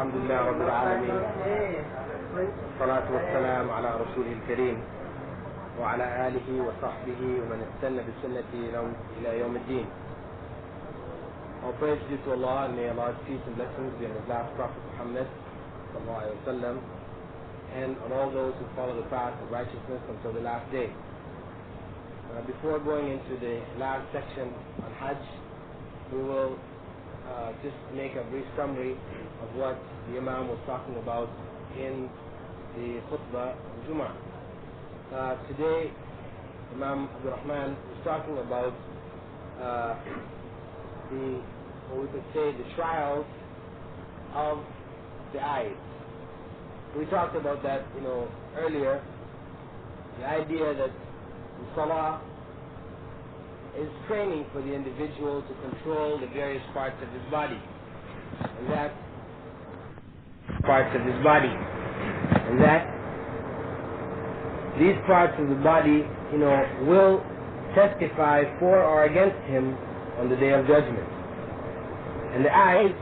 الحمد لله رب العالمين والصلاة والسلام على رسوله الكريم وعلى آله وصحبه ومن استنى بسنته إلى يوم الدين. All praise due to Allah, and may Allah's peace and blessings be on His last Prophet Muhammad sallallahu alaihi wasallam, and on all those who follow the path of righteousness until the last day. Before going into the last section on Hajj, we will just make a brief summary of what the Imam was talking about in the khutbah of Jummah. Today, Imam Abdul Rahman was talking about what we could say, the trials of the eyes. We talked about that, earlier. The idea that the Salah is training for the individual to control the various parts of his body, and that these parts of the body, will testify for or against him on the Day of Judgment. And the eyes,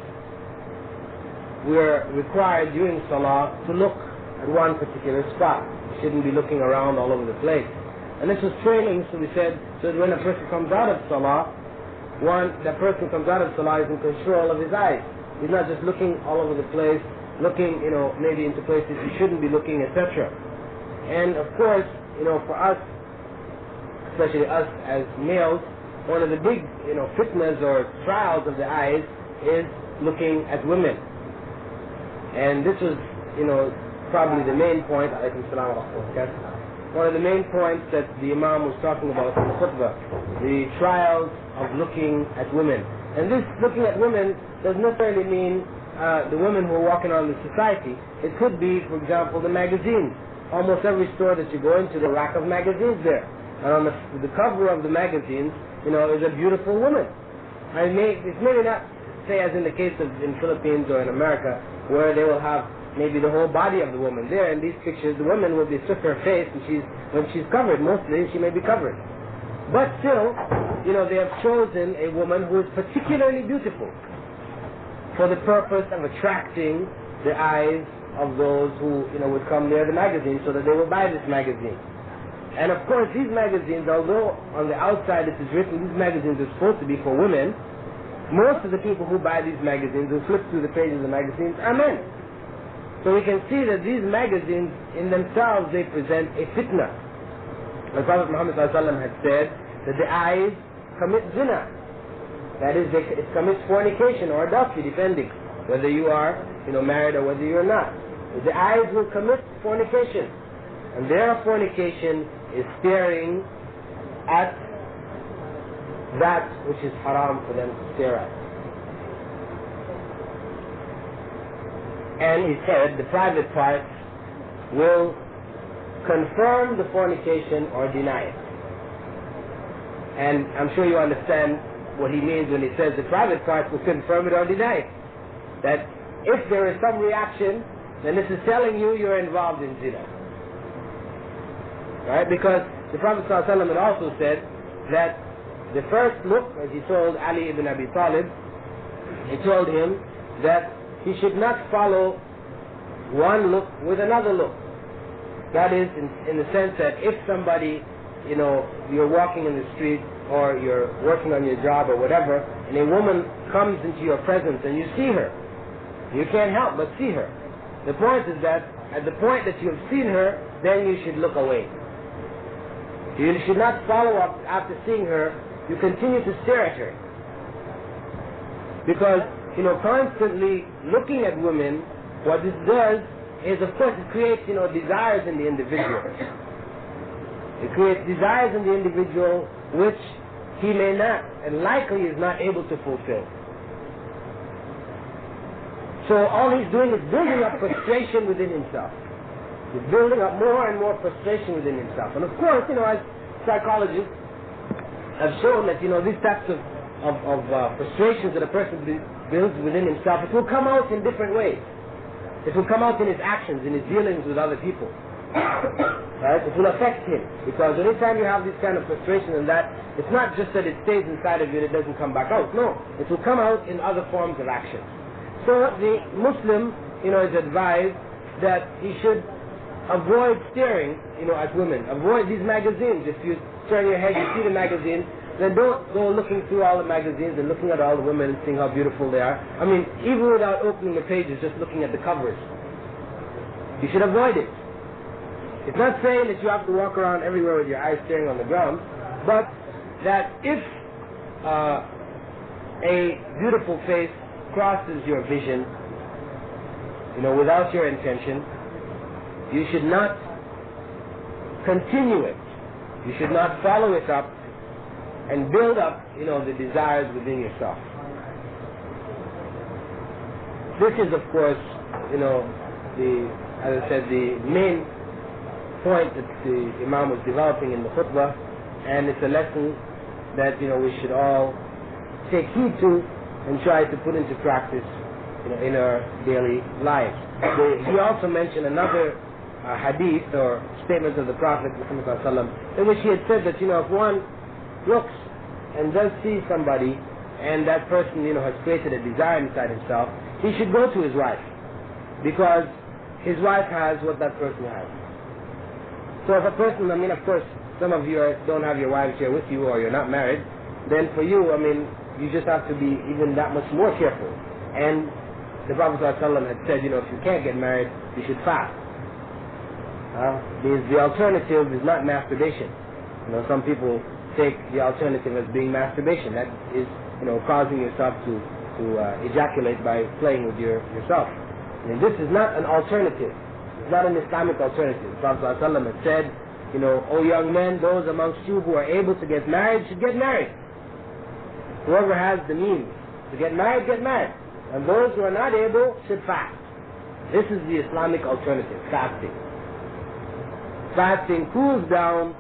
we're required during Salah to look at one particular spot. You shouldn't be looking around all over the place. And this was training, so we said, so that when a person comes out of Salah, that person comes out of Salah is in control of his eyes. He's not just looking all over the place, looking, maybe into places he shouldn't be looking, etc. And of course, for us, especially us as males, one of the big, fitnas or trials of the eyes is looking at women. And this was, probably the main point, one of the main points that the Imam was talking about in the khutbah, the trials of looking at women. And this looking at women doesn't necessarily mean the women who are walking around the society. It could be, for example, the magazines. Almost every store that you go into, the rack of magazines there. And on the cover of the magazines, is a beautiful woman. It's maybe not, say, as in the case of in Philippines or in America, where they will have maybe the whole body of the woman. There in these pictures, the woman will be just her face, and when she's covered, mostly she may be covered. But still, they have chosen a woman who is particularly beautiful for the purpose of attracting the eyes of those who would come near the magazine, so that they will buy this magazine. And of course, these magazines, although on the outside it is written these magazines are supposed to be for women, most of the people who buy these magazines, who flip through the pages of the magazines, are men. So we can see that these magazines in themselves, they present a fitna. The Prophet Muhammad ﷺ had said that the eyes commit zina. That is, it commits fornication or adultery, depending whether you are married or whether you're not. The eyes will commit fornication. And their fornication is staring at that which is haram for them to stare at. And he said the private parts will confirm the fornication or deny it. And I'm sure you understand what he means when he says the private parts will confirm it or deny it. That if there is some reaction, then this is telling you you're involved in zina. Right? Because the Prophet ﷺ had also said that the first look, as he told Ali ibn Abi Talib, he told him that he should not follow one look with another look. That is, in the sense that if somebody, you're walking in the street or you're working on your job or whatever, and a woman comes into your presence and you see her, you can't help but see her. The point is that at the point that you have seen her, then you should look away. You should not follow up after seeing her. You continue to stare at her. Because constantly looking at women, what this does is, of course, it creates, desires in the individual. It creates desires in the individual which he may not, and likely is not able to fulfill. So all he's doing is building up frustration within himself. He's building up more and more frustration within himself. And of course, as psychologists have shown that, these types of frustrations that a person builds within himself, it will come out in different ways. It will come out in his actions, in his dealings with other people. Right? It will affect him. Because anytime you have this kind of frustration and that, it's not just that it stays inside of you and it doesn't come back out. No, it will come out in other forms of action. So the Muslim is advised that he should avoid staring, at women. Avoid these magazines. If you turn your head, you see the magazine, then don't go looking through all the magazines and looking at all the women and seeing how beautiful they are. I mean, even without opening the pages, just looking at the covers. You should avoid it. It's not saying that you have to walk around everywhere with your eyes staring on the ground, but that if a beautiful face crosses your vision, without your intention, you should not continue it. You should not follow it up and build up, the desires within yourself. This is, of course, as I said, the main point that the Imam was developing in the khutbah, and it's a lesson that, we should all take heed to and try to put into practice, in our daily lives. He also mentioned another hadith or statement of the Prophet Muhammad ﷺ, in which he had said that, if one looks and does see somebody and that person, has created a desire inside himself, he should go to his wife, because his wife has what that person has. So if a person, of course, some of you don't have your wives here with you, or you're not married, then for you, you just have to be even that much more careful. And the Prophet ﷺ had said, if you can't get married, you should fast. The alternative is not masturbation. Some people take the alternative as being masturbation. That is, causing yourself to ejaculate by playing with yourself. And this is not an alternative. It's not an Islamic alternative. The Prophet ﷺ had said, O young men, those amongst you who are able to get married should get married. Whoever has the means to get married, get married. And those who are not able should fast. This is the Islamic alternative, fasting. Fasting cools down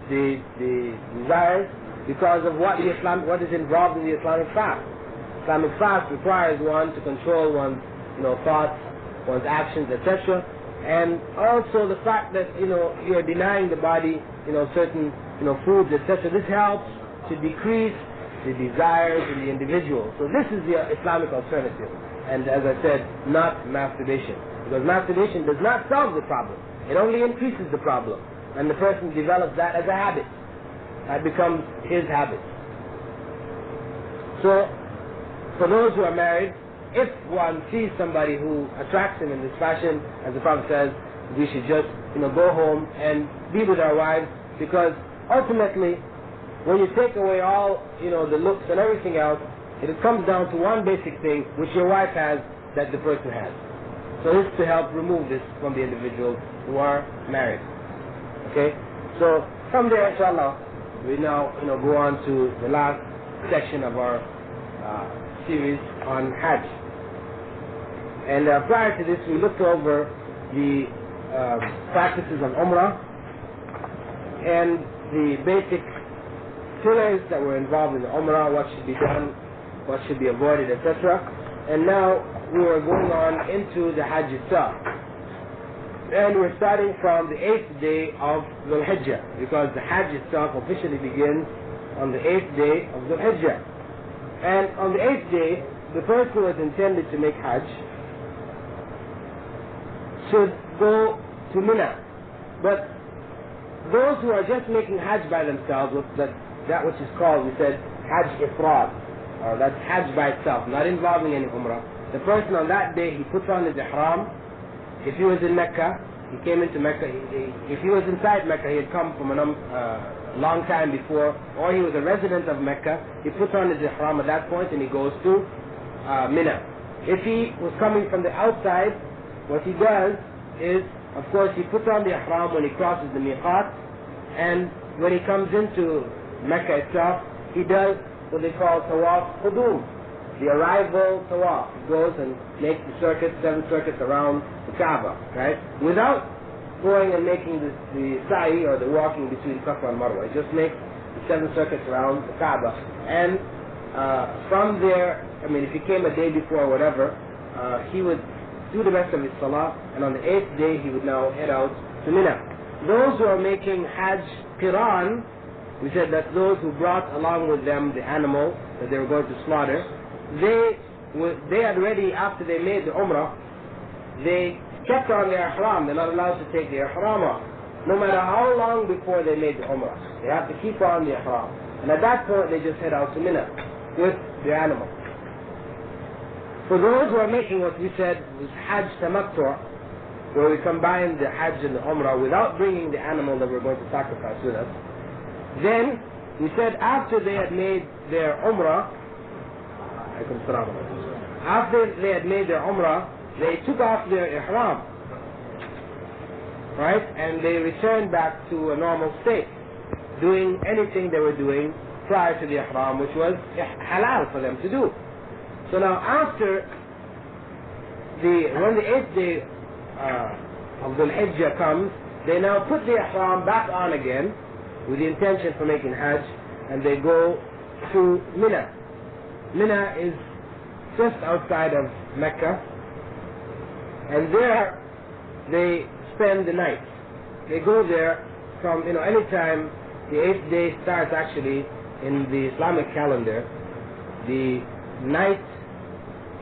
the desires because of what is involved in the Islamic fast. Islamic fast requires one to control one's thoughts, one's actions, etc. And also the fact that you're denying the body certain foods, etc. This helps to decrease the desires in the individual. So this is the Islamic alternative. And as I said, not masturbation. Because masturbation does not solve the problem. It only increases the problem. And the person develops that as a habit. That becomes his habit. So, for those who are married, if one sees somebody who attracts him in this fashion, as the Prophet says, we should just, go home and be with our wives, because ultimately, when you take away all, the looks and everything else, it comes down to one basic thing, which your wife has, that the person has. So this is to help remove this from the individuals who are married. Okay? So, from there, inshallah, we now, go on to the last section of our series on Hajj. And prior to this, we looked over the practices of Umrah and the basic pillars that were involved in the Umrah, what should be done, what should be avoided, etc. And now we are going on into the Hajj itself. And we're starting from the 8th day of Dhul Hijjah, because the Hajj itself officially begins on the 8th day of Dhul Hijjah. And on the 8th day, the person who is intended to make Hajj should go to Mina. But those who are just making Hajj by themselves, that which is called, we said, Hajj Ifrad, or that's Hajj by itself, not involving any Umrah. The person on that day, he puts on his Ihram. If he was in Mecca, he came into Mecca. If he was inside Mecca, he had come from a long time before, or he was a resident of Mecca, he puts on his Ihram at that point and he goes to Mina. If he was coming from the outside, what he does is, of course, he puts on the Ihram when he crosses the Miqat, and when he comes into Mecca itself, he does what they call Tawaf Qudum, the arrival Tawaf. He goes and makes the circuit, 7 circuits around the Kaaba, right? Without going and making the sa'i, or the walking between Safa and Marwa. He just makes the 7 circuits around the Kaaba. And from there, if he came a day before or whatever, he would do the rest of his salah, and on the 8th day he would now head out to Mina. Those who are making Hajj Qiran, we said that those who brought along with them the animal that they were going to slaughter, they had already, after they made the Umrah, they kept on their ihram. They're not allowed to take their ihram off, no matter how long before they made the umrah. They have to keep on the ihram. And at that point, they just head out to Mina with their animal. For those who are making what we said was Hajj Tamattu', where we combine the Hajj and the Umrah without bringing the animal that we're going to sacrifice with us, then we said after they had made their Umrah, after they had made their Umrah, they took off their Ihram, right? And they returned back to a normal state, doing anything they were doing prior to the Ihram, which was halal for them to do. So now after when the 8th day of Dhul Hijjah comes, they now put the Ihram back on again with the intention for making Hajj, and they go to Mina. Mina is just outside of Mecca, and there they spend the night. They go there from, any time the 8th day starts. Actually, in the Islamic calendar, the night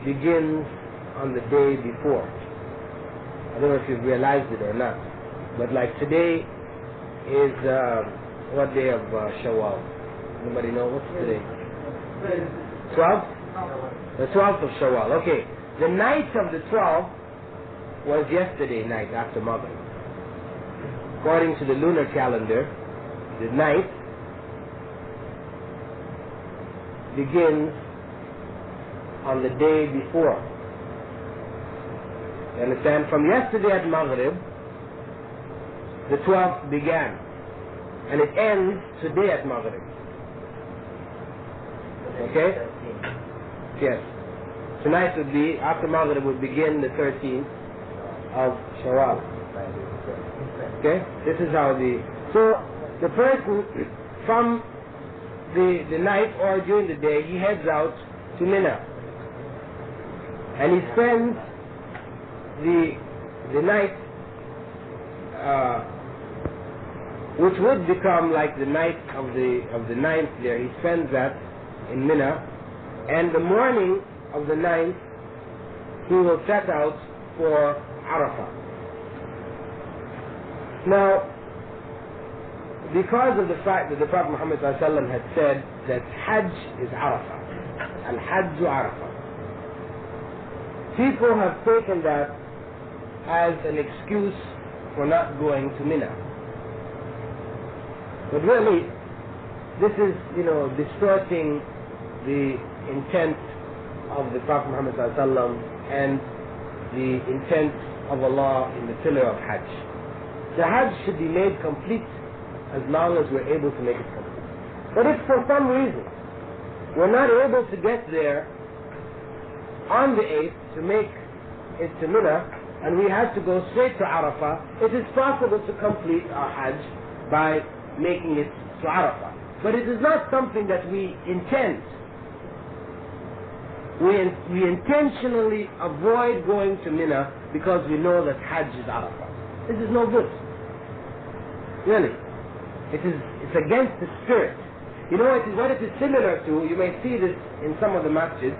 begins on the day before. I don't know if you've realized it or not, but like today is what day of Shawwal? Anybody know? What's today? 12th? The 12th of Shawwal. Okay. The night of the 12th was yesterday night after Maghrib. According to the lunar calendar, the night begins on the day before. You understand? From yesterday at Maghrib, the 12th began, and it ends today at Maghrib. Okay? Yes. Tonight would be, after Maghrib would begin the 13th of Shawwal. Okay? This is how so the person from the night or during the day, he heads out to Mina. And he spends the night, which would become like the night of the 9th there. He spends that in Mina, and the morning of the 9th he will set out for Arafah. Now, because of the fact that the Prophet Muhammad ﷺ had said that Hajj is Arafah, Al-Hajj Arafah, people have taken that as an excuse for not going to Mina. But really, this is, distorting the intent of the Prophet Muhammad ﷺ and the intent of Allah in the pillar of Hajj. The Hajj should be made complete as long as we're able to make it complete. But if for some reason we're not able to get there on the 8th to make it to Mina, and we have to go straight to Arafah, it is possible to complete our Hajj by making it to Arafah. But it is not something that we intend. We intentionally avoid going to Mina because we know that Hajj is Arafah. This is no good. Really. It's against the spirit. You know what it is similar to, you may see this in some of the masjids,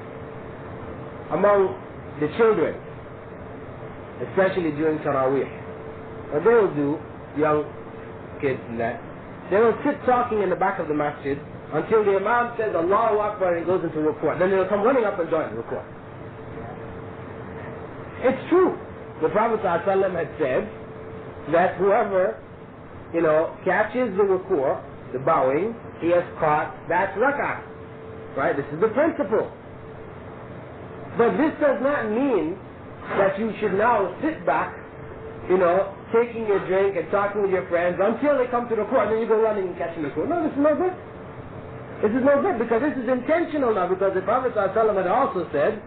among the children, especially during Taraweeh. What they will do, young kids and that, they will sit talking in the back of the masjid until the Imam says Allahu Akbar and he goes into ruku'. Then they'll come running up and join the ruku'. It's true. The Prophet ﷺ had said that whoever, catches the ruku', the bowing, he has caught that rak'ah. Right? This is the principle. But this does not mean that you should now sit back, taking your drink and talking with your friends until they come to the ruku', and then you go running and catching the ruku'. No, this is no good. This is no good because this is intentional now, because the Prophet ﷺ had also said,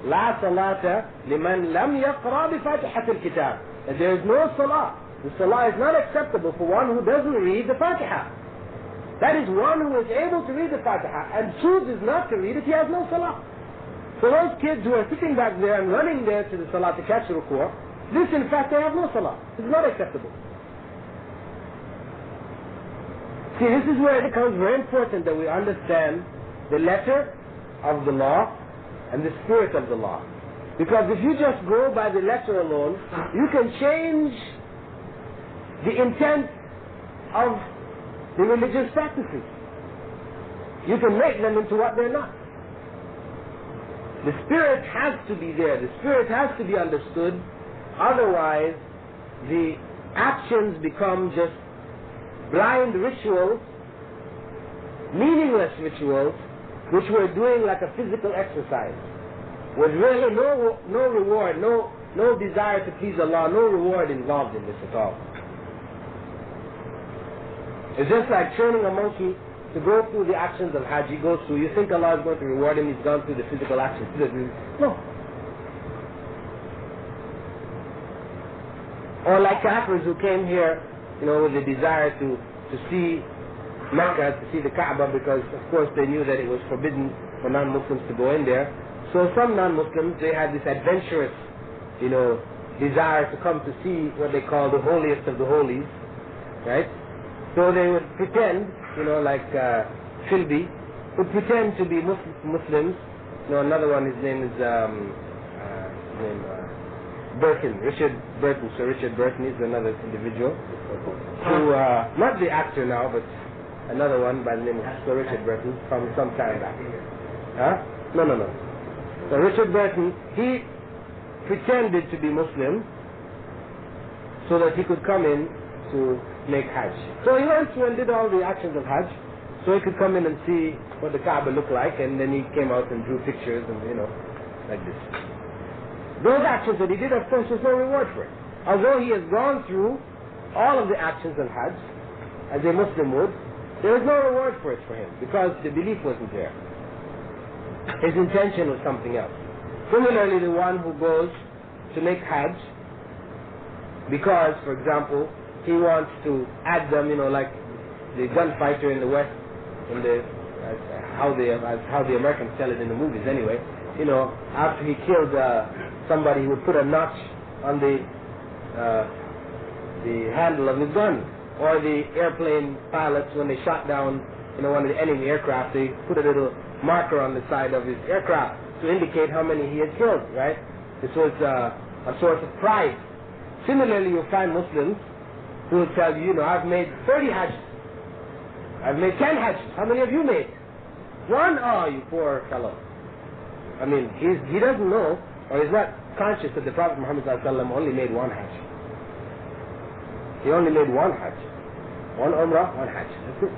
لا صلاة لمن لم يقرأ بفاتحة الكتاب. That there is no salah. The salah is not acceptable for one who doesn't read the Fatiha. That is one who is able to read the Fatiha and chooses not to read it, he has no salah. So those kids who are sitting back there and running there to the salah to catch the ruku', this in fact they have no salah. It's not acceptable. See, this is where it becomes very important that we understand the letter of the law and the spirit of the law. Because if you just go by the letter alone, you can change the intent of the religious practices. You can make them into what they're not. The spirit has to be there. The spirit has to be understood. Otherwise, the actions become just blind rituals, meaningless rituals, which we're doing like a physical exercise, with really no reward, no desire to please Allah, no reward involved in this at all. It's just like training a monkey to go through the actions of Hajj. He goes through, you think Allah is going to reward him, he's gone through the physical actions. No. Or like Kafirs who came here, with the desire to see Mecca, to see the Kaaba, because of course they knew that it was forbidden for non-Muslims to go in there. So some non-Muslims, they had this adventurous, desire to come to see what they call the holiest of the holies, right? So they would pretend, like Philby, would pretend to be Muslims. Another one, his name is Burton, Richard Burton. So Richard Burton is another individual who, not the actor now, but another one by the name of Sir Richard Burton from some time back. Huh? No. So Richard Burton, he pretended to be Muslim so that he could come in to make Hajj. So he went through and did all the actions of Hajj so he could come in and see what the Kaaba looked like, and then he came out and drew pictures and, like this. Those actions that he did, of course, there's no reward for it. Although he has gone through all of the actions of Hajj, as a Muslim would, there is no reward for it for him, because the belief wasn't there. His intention was something else. Similarly, the one who goes to make Hajj, because, for example, he wants to add them, like the gunfighter in the West, how the Americans tell it in the movies anyway, after he killed somebody, he would put a notch on the handle of his gun. Or the airplane pilots, when they shot down one of the enemy aircraft, they put a little marker on the side of his aircraft to indicate how many he had killed, right? This was a source of pride. Similarly, you'll find Muslims who will tell you, I've made 30 Hajjs. I've made 10 Hajjs. How many have you made? One? Oh, you poor fellow. I mean, he doesn't know, or he's not conscious that the Prophet Muhammad ﷺ only made one Hajj. He only made one Hajj. One Umrah, one Hajj. That's it.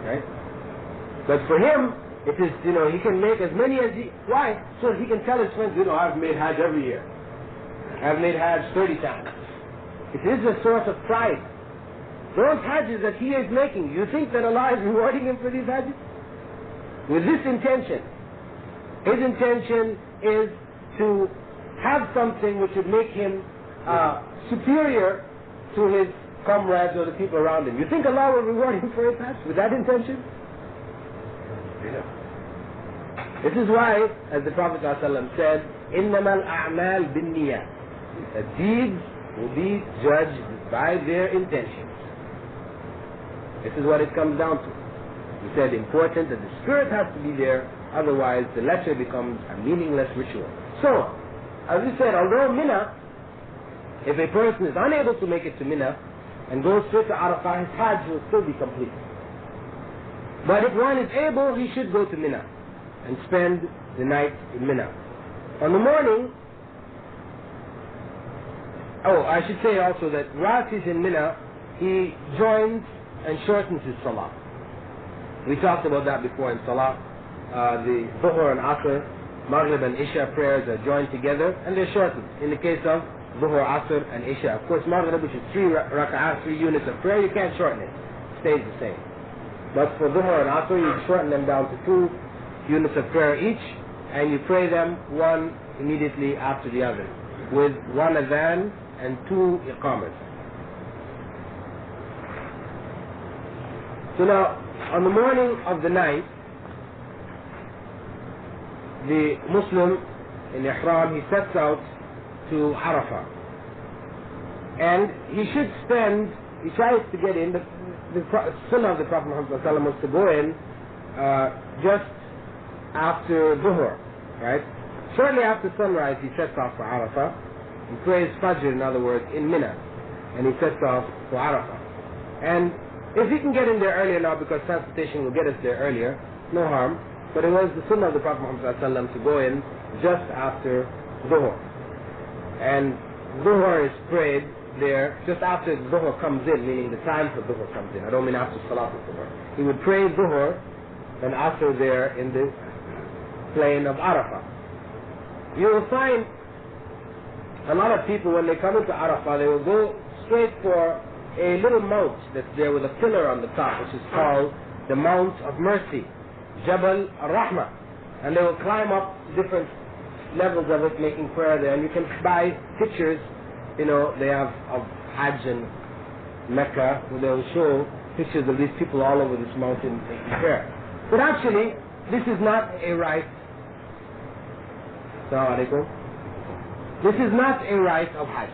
Right? But for him, it is, he can make as many as he... Why? So he can tell his friends, I've made Hajj every year. I've made Hajj 30 times. It is a source of pride. Those Hajjs that he is making, you think that Allah is rewarding him for these Hajjs? With this intention. His intention is to have something which would make him superior to his comrades or the people around him. You think Allah will reward him for his Hajj with that intention? This is why, as the Prophet ﷺ said, إِنَّمَا الْأَعْمَالِ بِالنِّيَّةِ, that deeds will be judged by their intentions. This is what it comes down to. He said, important that the spirit has to be there, otherwise the letter becomes a meaningless ritual. So, as we said, although Mina, if a person is unable to make it to Mina and goes straight to Arafah, his Hajj will still be complete. But if one is able, he should go to Mina and spend the night in Mina. On the morning, I should say also that whilst he's in Mina, he joins and shortens his Salah. We talked about that before in Salah. The Dhuhr and Asr, Maghrib and Isha prayers are joined together and they're shortened. In the case of Dhuhr, Asr and Isha. Of course, Maghrib, which is 3 rak'ahs, 3 units of prayer, you can't shorten it. It stays the same. But for Dhuhr and Asr, you shorten them down to 2 units of prayer each, and you pray them one immediately after the other, with 1 adhan and 2 iqamas. So now, on the morning of the night, the Muslim in Ihram, he sets out to Arafah. And he should spend, he tries to get in, the sunnah of the Prophet Muhammad was to go in just after Dhuhr. right? Shortly after sunrise, he sets off for Arafah. He prays Fajr, in other words, in Mina, and he sets off for Arafah. And if he can get in there earlier now, because transportation will get us there earlier, no harm. But it was the sunnah of the Prophet Muhammad ﷺ to go in just after Dhuhr. And Dhuhr is prayed there just after Dhuhr comes in, meaning the time for Dhuhr comes in. I don't mean after Salat al-Dhuhr. He would pray Dhuhr and Asr there in the plain of Arafah. You will find a lot of people, when they come into Arafah, they will go straight for a little mount that's there with a pillar on the top, which is called the Mount of Mercy, Jabal al-Rahmah. And they will climb up different levels of it, making prayer there. And you can buy pictures, you know, they have of Hajj and Mecca, where they will show pictures of these people all over this mountain making prayer. But actually, this is not a rite. Assalamu alaikum. This is not a rite of Hajj.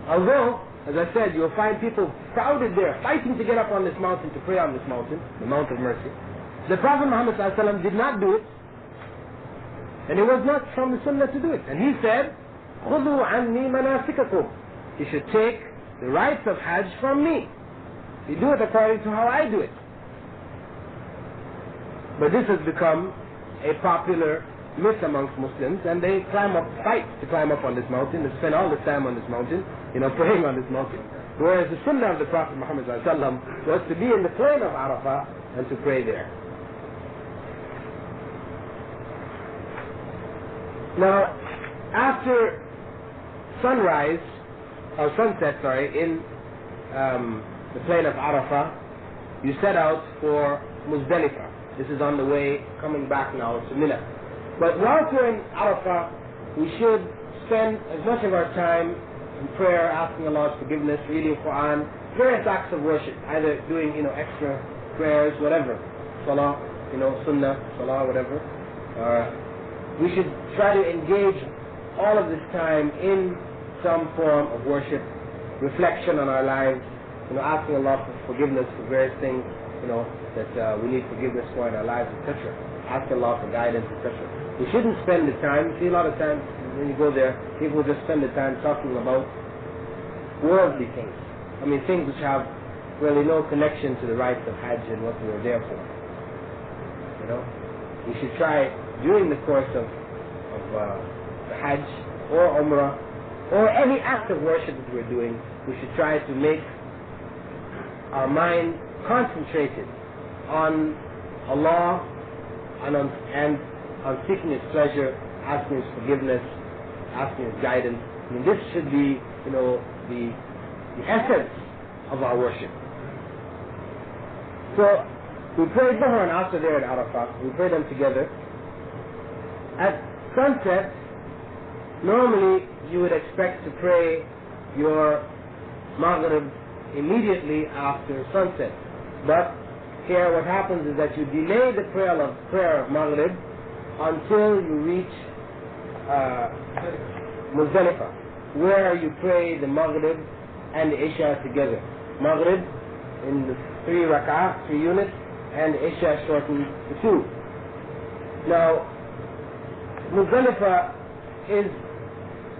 Although, as I said, you'll find people crowded there, fighting to get up on this mountain, to pray on this mountain, the Mount of Mercy. The Prophet Muhammad ﷺ did not do it, and it was not from the Sunnah to do it. And he said, خُذُوا عَنِّي مَنَاسِكَكُمْ. You should take the rites of Hajj from me. You do it according to how I do it. But this has become a popular myth amongst Muslims, and they fight to climb up on this mountain, they spend all this time on this mountain, praying on this mountain. Whereas the Sunnah of the Prophet Muhammad ﷺ was to be in the plain of Arafah and to pray there. Now, after sunset, in the plain of Arafah, you set out for Muzdalifah. This is on the way coming back now to Mina. But whilst we're in Arafah, we should spend as much of our time in prayer, asking Allah's forgiveness, reading Qur'an, various acts of worship, either doing extra prayers, whatever, salah, sunnah, salah, whatever. We should try to engage all of this time in some form of worship, reflection on our lives, asking Allah for forgiveness for various things, that we need forgiveness for in our lives, etc. Asking Allah for guidance, etc. We shouldn't spend the time. See, a lot of times when you go there, people just spend the time talking about worldly things. I mean, things which have really no connection to the rites of Hajj and what we were there for. We should try during the course of the Hajj or Umrah or any act of worship that we're doing, we should try to make our mind concentrated on Allah and on seeking His pleasure, asking His forgiveness, asking His guidance. I mean, this should be, the essence of our worship. So, we pray Dhuhr and Asr there at Arafah. We pray them together. At sunset, normally you would expect to pray your Maghrib immediately after sunset. But here what happens is that you delay the prayer of Maghrib until you reach Muzdalifah, where you pray the Maghrib and the Isha together. Maghrib in the 3 rak'ah, 3 units, and Isha shortened to 2. Now, Muzdalifah is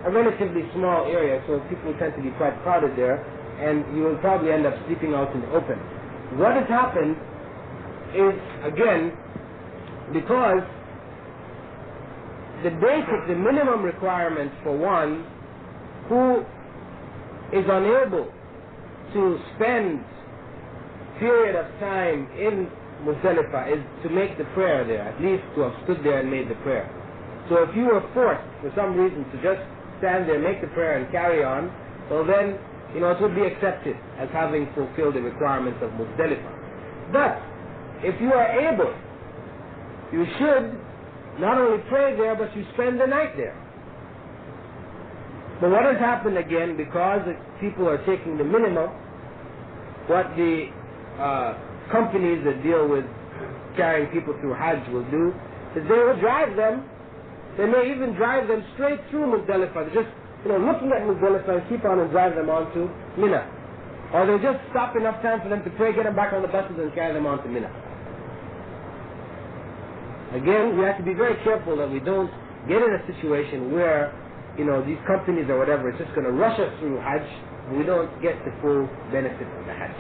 a relatively small area, so people tend to be quite crowded there, and you will probably end up sleeping out in the open. What has happened is, again, because the minimum requirement for one who is unable to spend period of time in Muzdalifah is to make the prayer there, at least to have stood there and made the prayer. So if you were forced for some reason to just stand there, make the prayer and carry on, well then, it would be accepted as having fulfilled the requirements of Muzdalifah. But if you are able, you should not only pray there, but you spend the night there. But what has happened again, because people are taking the minimum, what the companies that deal with carrying people through Hajj will do is they will drive them. They may even drive them straight through Muzdalifah. They're just looking at Muzdalifah and keep on and drive them on to Mina. Or they just stop enough time for them to pray, get them back on the buses and carry them on to Mina. Again, we have to be very careful that we don't get in a situation where, these companies or whatever, it's just going to rush us through Hajj, and we don't get the full benefit of the Hajj.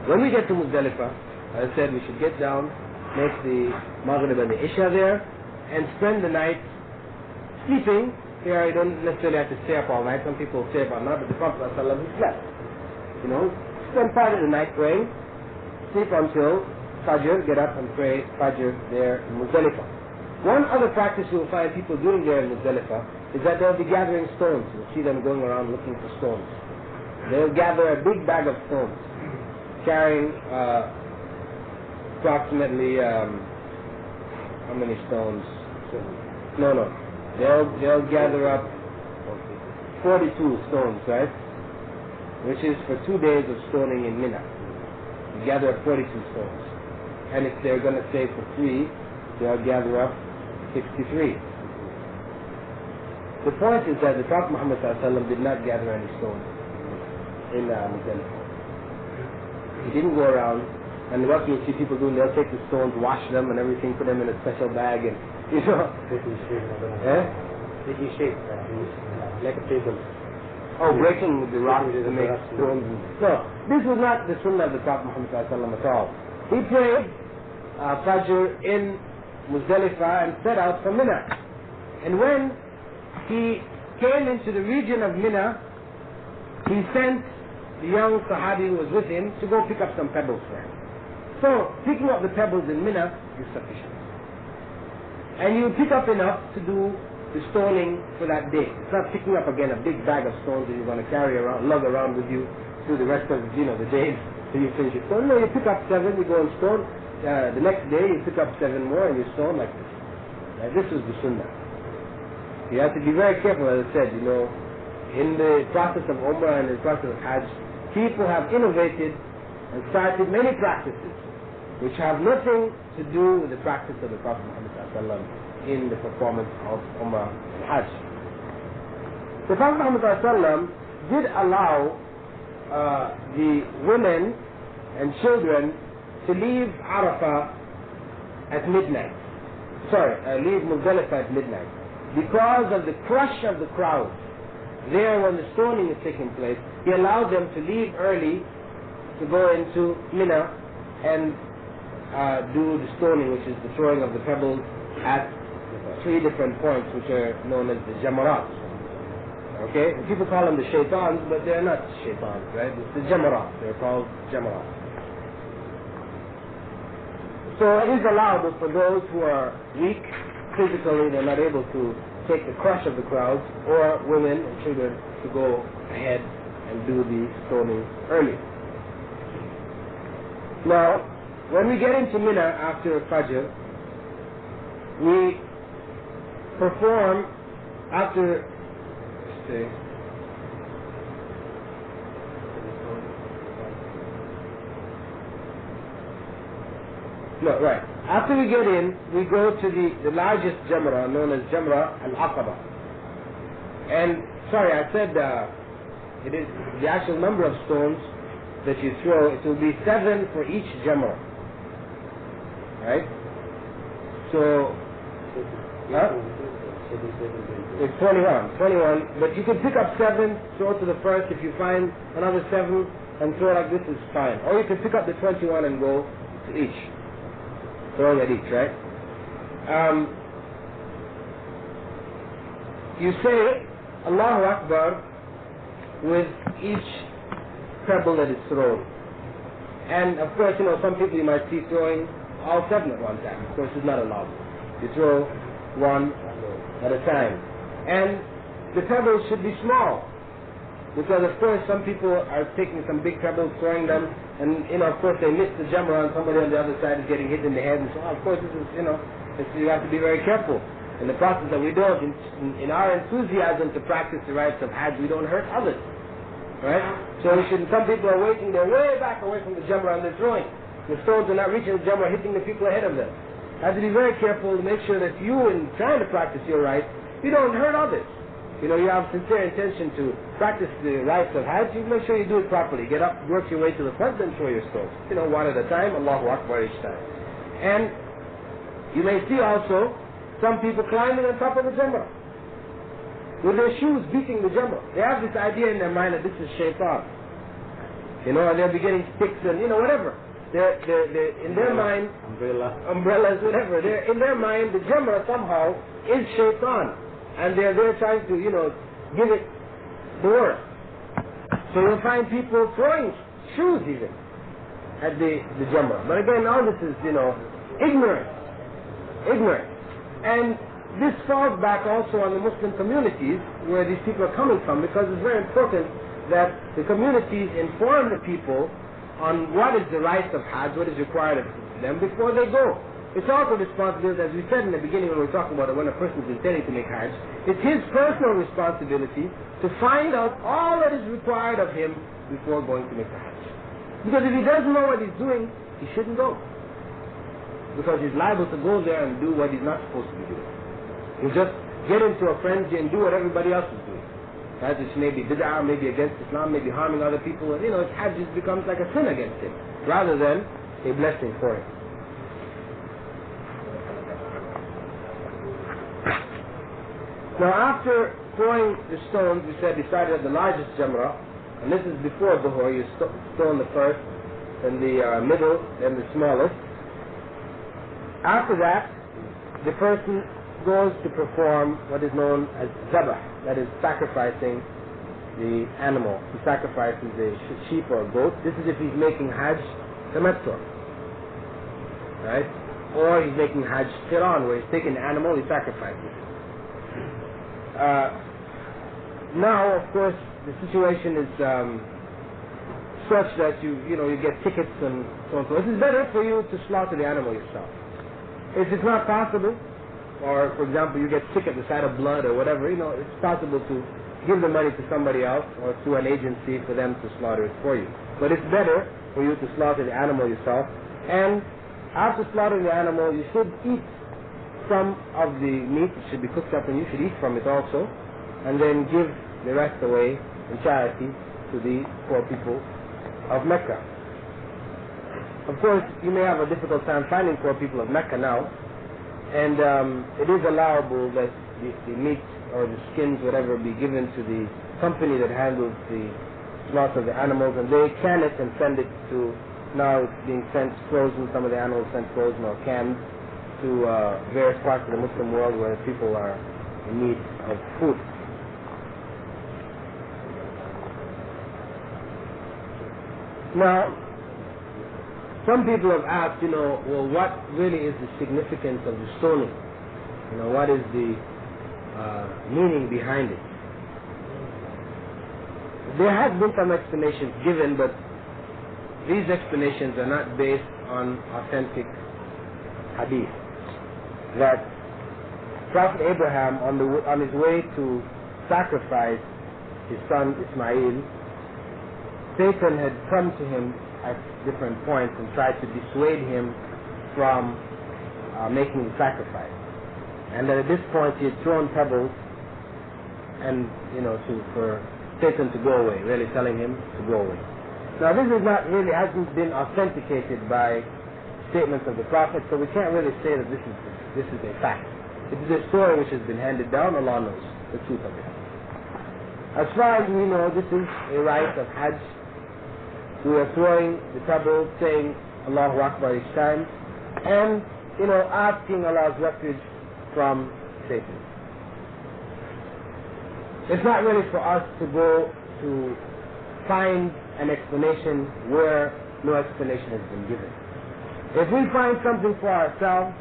When we get to Muzdalifah, as I said, we should get down, make the Maghrib and the Isha there, and spend the night sleeping. Here, you don't necessarily have to stay up all night. Some people stay up all night, but the Prophet ﷺ, he slept. Spend part of the night praying, sleep until Fajr, get up and pray Fajr there in Muzdalifah. One other practice you'll find people doing there in Muzdalifah is that they'll be gathering stones. You'll see them going around looking for stones. They'll gather a big bag of stones, carrying approximately, how many stones? No. They'll gather up 42 stones, right? Which is for 2 days of stoning in Mina. You gather up 42 stones. And if they're going to stay for 3, they'll gather up 63. The point is that the Prophet Muhammad ﷺ did not gather any stones in Muzdalifah. He didn't go around, and what you see people doing, they'll take the stones, wash them and everything, put them in a special bag, and Making shape, like a table. Oh, breaking the rocks to make stones. No, this was not the sunnah of the Prophet Muhammad ﷺ at all. He prayed Fajr in Muzdalifah and set out for Mina. And when he came into the region of Mina, he sent the young Sahabi who was with him to go pick up some pebbles for him. So, picking up the pebbles in Mina is sufficient. And you pick up enough to do the stoning for that day. It's not picking up again a big bag of stones that you're going to carry around, lug around with you through the rest of the day till you finish your stone. No, you pick up 7, you go and stone. The next day you pick up 7 more and you stone like this. Now, this is the sunnah. You have to be very careful, as I said, in the process of Umrah and the process of Hajj, people have innovated and started many practices which have nothing to do with the practice of the Prophet Muhammad ﷺ in the performance of Umrah and Hajj. The Prophet Muhammad ﷺ did allow the women and children to leave Arafah at midnight. Leave Muzdalifah at midnight. Because of the crush of the crowd there when the stoning is taking place, he allowed them to leave early to go into Mina and do the stoning, which is the throwing of the pebbles at 3 different points, which are known as the Jamarat. Okay? And people call them the shaitans, but they're not shaitans, right? It's the Jamarat. They're called Jamarat. So it is allowed for those who are weak physically, they're not able to take the crush of the crowds, or women and children to go ahead and do the stoning early. Now, when we get into Mina after Fajr, we perform after after we get in, we go to the largest Jamra, known as Jamra al-Aqaba. And, I said it is the actual number of stones that you throw. It will be 7 for each Jamra. Right? So, it's 21, but you can pick up 7, throw to the first. If you find another 7 and throw like this, is fine. Or you can pick up the 21 and go to each. Throwing at each, right? You say Allahu Akbar with each pebble that is thrown. And of course, some people you might see throwing all 7 at one time. Of course, it's not allowed. You throw 1 at a time. And the pebbles should be small. Because of course some people are taking some big pebbles, throwing them, and of course they miss the Jamra and somebody on the other side is getting hit in the head, and so of course this is, you have to be very careful in the process that we don't, in our enthusiasm to practice the rites of Hajj, we don't hurt others. Right? So some people are waiting, they're way back away from the Jamra and they're throwing. The stones are not reaching the Jamra, hitting the people ahead of them. You have to be very careful to make sure that you, in trying to practice your rites, you don't hurt others. You have sincere intention to practice the rites of Hajj, you make sure you do it properly. Get up, work your way to the front, then throw your stones. 1 at a time, Allahu Akbar each time. And You may see also some people climbing on top of the Jamrah with their shoes beating the Jamrah. They have this idea in their mind that this is shaitan. You know, and they're beginning sticks and, you know, whatever. They're in their mind, umbrellas, whatever. In their mind, the Jamrah somehow is shaitan. And they're trying to, you know, give it the work. So you'll find people throwing shoes even at the Jamrah. But again, all this is, you know, ignorance. And this falls back also on the Muslim communities where these people are coming from, because it's very important that the communities inform the people on what is the rights of Hajj, what is required of them before they go. It's also responsibility, as we said in the beginning when we were talking about it, when a person is intending to make Hajj, it's his personal responsibility to find out all that is required of him before going to make the Hajj. Because if he doesn't know what he's doing, he shouldn't go. Because he's liable to go there and do what he's not supposed to be doing. He'll just get into a frenzy and do what everybody else is doing. Right? Which may be bid'ah, maybe against Islam, maybe harming other people. And, you know, Hajj just becomes like a sin against him, rather than a blessing for him. Now, after throwing the stones, we said he started at the largest Jamrah, and this is before Dhuhr. You stone the first, then the middle, then the smallest. After that, the person goes to perform what is known as zabah, that is sacrificing the animal. He sacrifices a sheep or a goat. This is if he's making Hajj tamattu, right? Or he's making Hajj qiran, where he's taking the animal, he sacrifices. Now, of course, the situation is such that you get tickets and so on. So it is better for you to slaughter the animal yourself. If it's not possible, or for example you get sick at the sight of blood or whatever, it's possible to give the money to somebody else or to an agency for them to slaughter it for you. But it's better for you to slaughter the animal yourself. And after slaughtering the animal, you should eat some of the meat. It should be cooked up and you should eat from it also, and then give the rest away in charity to the poor people of Mecca. Of course, you may have a difficult time finding poor people of Mecca now, and it is allowable that the meat or the skins, whatever, be given to the company that handles the slaughter of the animals, and they can it and send it to, now it's being sent frozen, some of the animals sent frozen or canned to various parts of the Muslim world where people are in need of food. Now, some people have asked, well, what really is the significance of the stoning? What is the meaning behind it? There have been some explanations given, but these explanations are not based on authentic hadith. That Prophet Abraham, on his way to sacrifice his son Ismail, Satan had come to him at different points and tried to dissuade him from making the sacrifice. And that at this point he had thrown pebbles and, for Satan to go away, really telling him to go away. Now this is not really, hasn't been authenticated by statements of the Prophet, so we can't really say that this is a fact. It is a story which has been handed down. Allah knows the truth of it. As far as we know, this is a rite of Hajj. We are throwing the pebbles, saying Allahu Akbar each time, and asking Allah's refuge from Satan. It's not really for us to go to find an explanation where no explanation has been given. If we find something for ourselves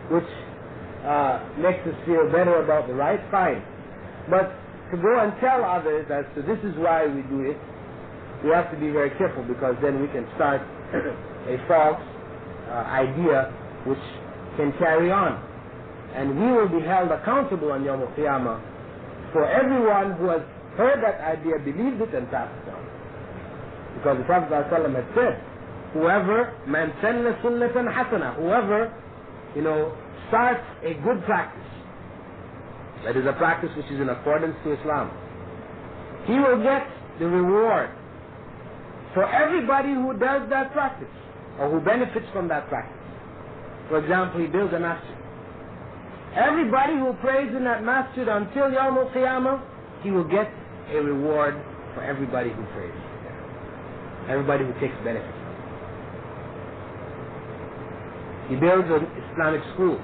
which makes us feel better about the right, fine. But to go and tell others as to this is why we do it, we have to be very careful, because then we can start a false idea which can carry on. And we will be held accountable on Yawm al-Qiyamah for everyone who has heard that idea, believed it, and passed it on. Because the Prophet ﷺ had said, whoever man sanna sunnatan hasana, whoever starts a good practice, that is a practice which is in accordance to Islam, he will get the reward for everybody who does that practice or who benefits from that practice. For example, he builds a masjid. Everybody who prays in that masjid until Yawm al-Qiyamah, he will get a reward for everybody who prays. Everybody who takes benefit. He builds an Islamic school,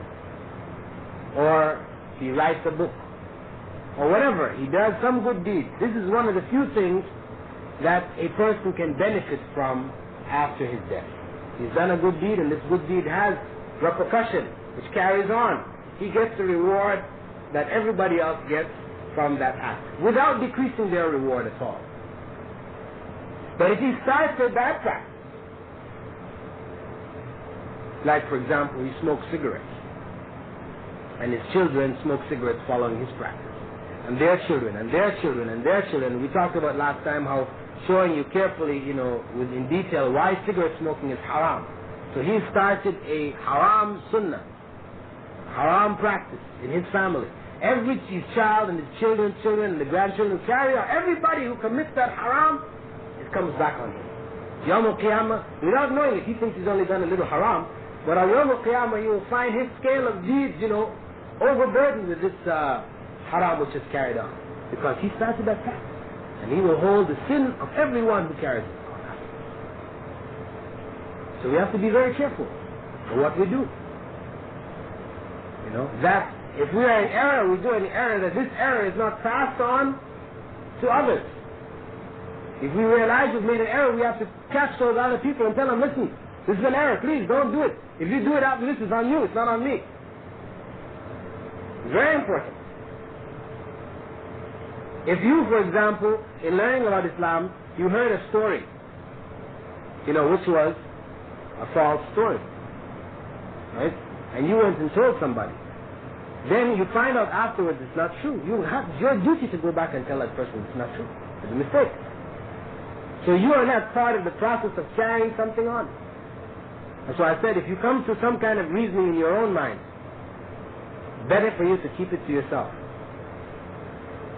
or he writes a book, or whatever. He does some good deed. This is one of the few things that a person can benefit from after his death. He's done a good deed, and this good deed has repercussion, which carries on. He gets the reward that everybody else gets from that act, without decreasing their reward at all. But if he starts a bad practice, like for example, he smokes cigarettes, and his children smoke cigarettes following his practice, and their children, and their children, and their children. We talked about last time how showing you carefully, in detail, why cigarette smoking is haram. So he started a haram sunnah, haram practice in his family. Every his child and his children, and the grandchildren carry on. Everybody who commits that haram, it comes back on him. Yawm al-Qiyamah, without knowing it, he thinks he's only done a little haram, but on Yawm al-Qiyamah you will find his scale of deeds, overburdened with this haram which is carried on. Because he started that practice. And he will hold the sin of everyone who carries it on. So we have to be very careful for what we do. That if we are in error, we do an error, that this error is not passed on to others. If we realize we've made an error, we have to catch those other people and tell them, listen, this is an error, please don't do it. If you do it after this, it's on you, it's not on me. It's very important. If you, for example, in learning about Islam, you heard a story, which was a false story, right? And you went and told somebody. Then you find out afterwards it's not true. You have your duty to go back and tell that person it's not true. It's a mistake. So you are not part of the process of carrying something on. And so I said, if you come to some kind of reasoning in your own mind, better for you to keep it to yourself,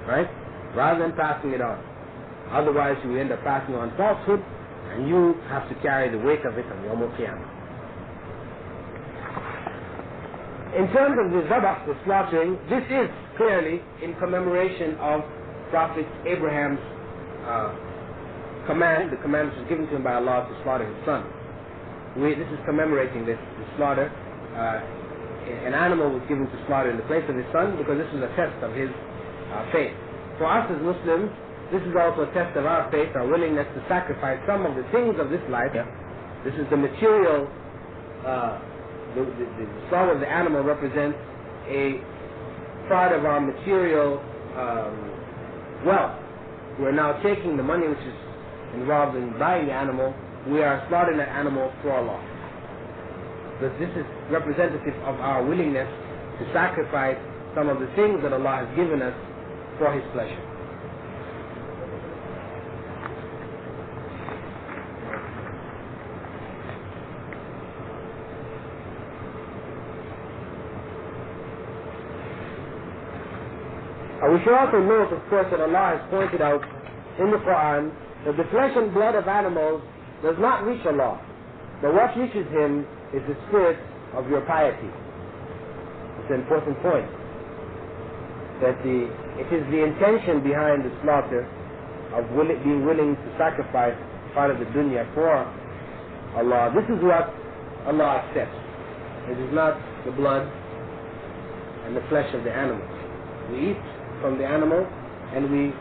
right? Rather than passing it on. Otherwise you will end up passing on falsehood, and you have to carry the weight of it on Yawm al-Qiyamah. In terms of the zabah, the slaughtering, this is clearly in commemoration of Prophet Abraham's command, the command which was given to him by Allah to slaughter his son. This is commemorating this slaughter. An animal was given to slaughter in the place of his son because this was a test of his faith. For us as Muslims, this is also a test of our faith, our willingness to sacrifice some of the things of this life. Yeah. This is the material. The slaughter of the animal represents a part of our material wealth. We're now taking the money which is involved in buying the animal, we are slaughtering that animal for Allah. But this is representative of our willingness to sacrifice some of the things that Allah has given us for His pleasure. We should also note, of course, that Allah has pointed out in the Qur'an that the flesh and blood of animals does not reach Allah. But what reaches Him is the spirit of your piety. It's an important point. That it is the intention behind the slaughter of being willing to sacrifice part of the dunya for Allah. This is what Allah accepts. It is not the blood and the flesh of the animals. We eat from the animal and we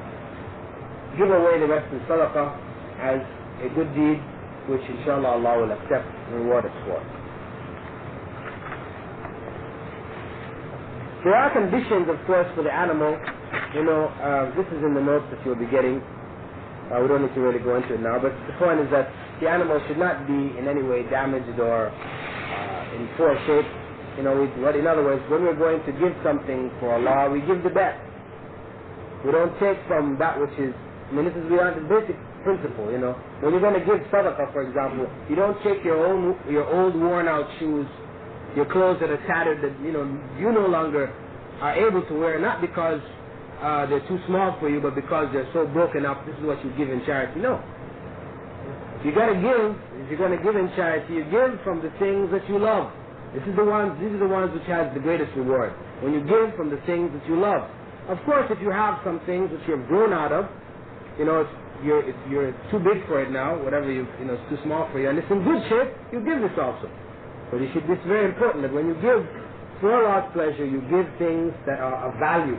give away the rest in sadaqah as a good deed which inshallah Allah will accept and reward us for. There are conditions, of course, for the animal. This is in the notes that you'll be getting. We don't need to really go into it now, but the point is that the animal should not be in any way damaged or in poor shape. In other words, when we're going to give something for Allah, we give the best. We don't take from that which is, this is beyond the basic principle, When you're going to give sadaqah, for example, you don't take your old worn out shoes, your clothes that are tattered, that, you no longer are able to wear, not because they're too small for you, but because they're so broken up, this is what you give in charity. No. If you're going to give in charity, you give from the things that you love. These are the ones which has the greatest reward. When you give from the things that you love. Of course, if you have some things which you have grown out of, you're too big for it now, whatever it's too small for you, and it's in good shape, you give this also. But it's very important that when you give for Allah's pleasure, you give things that are of value.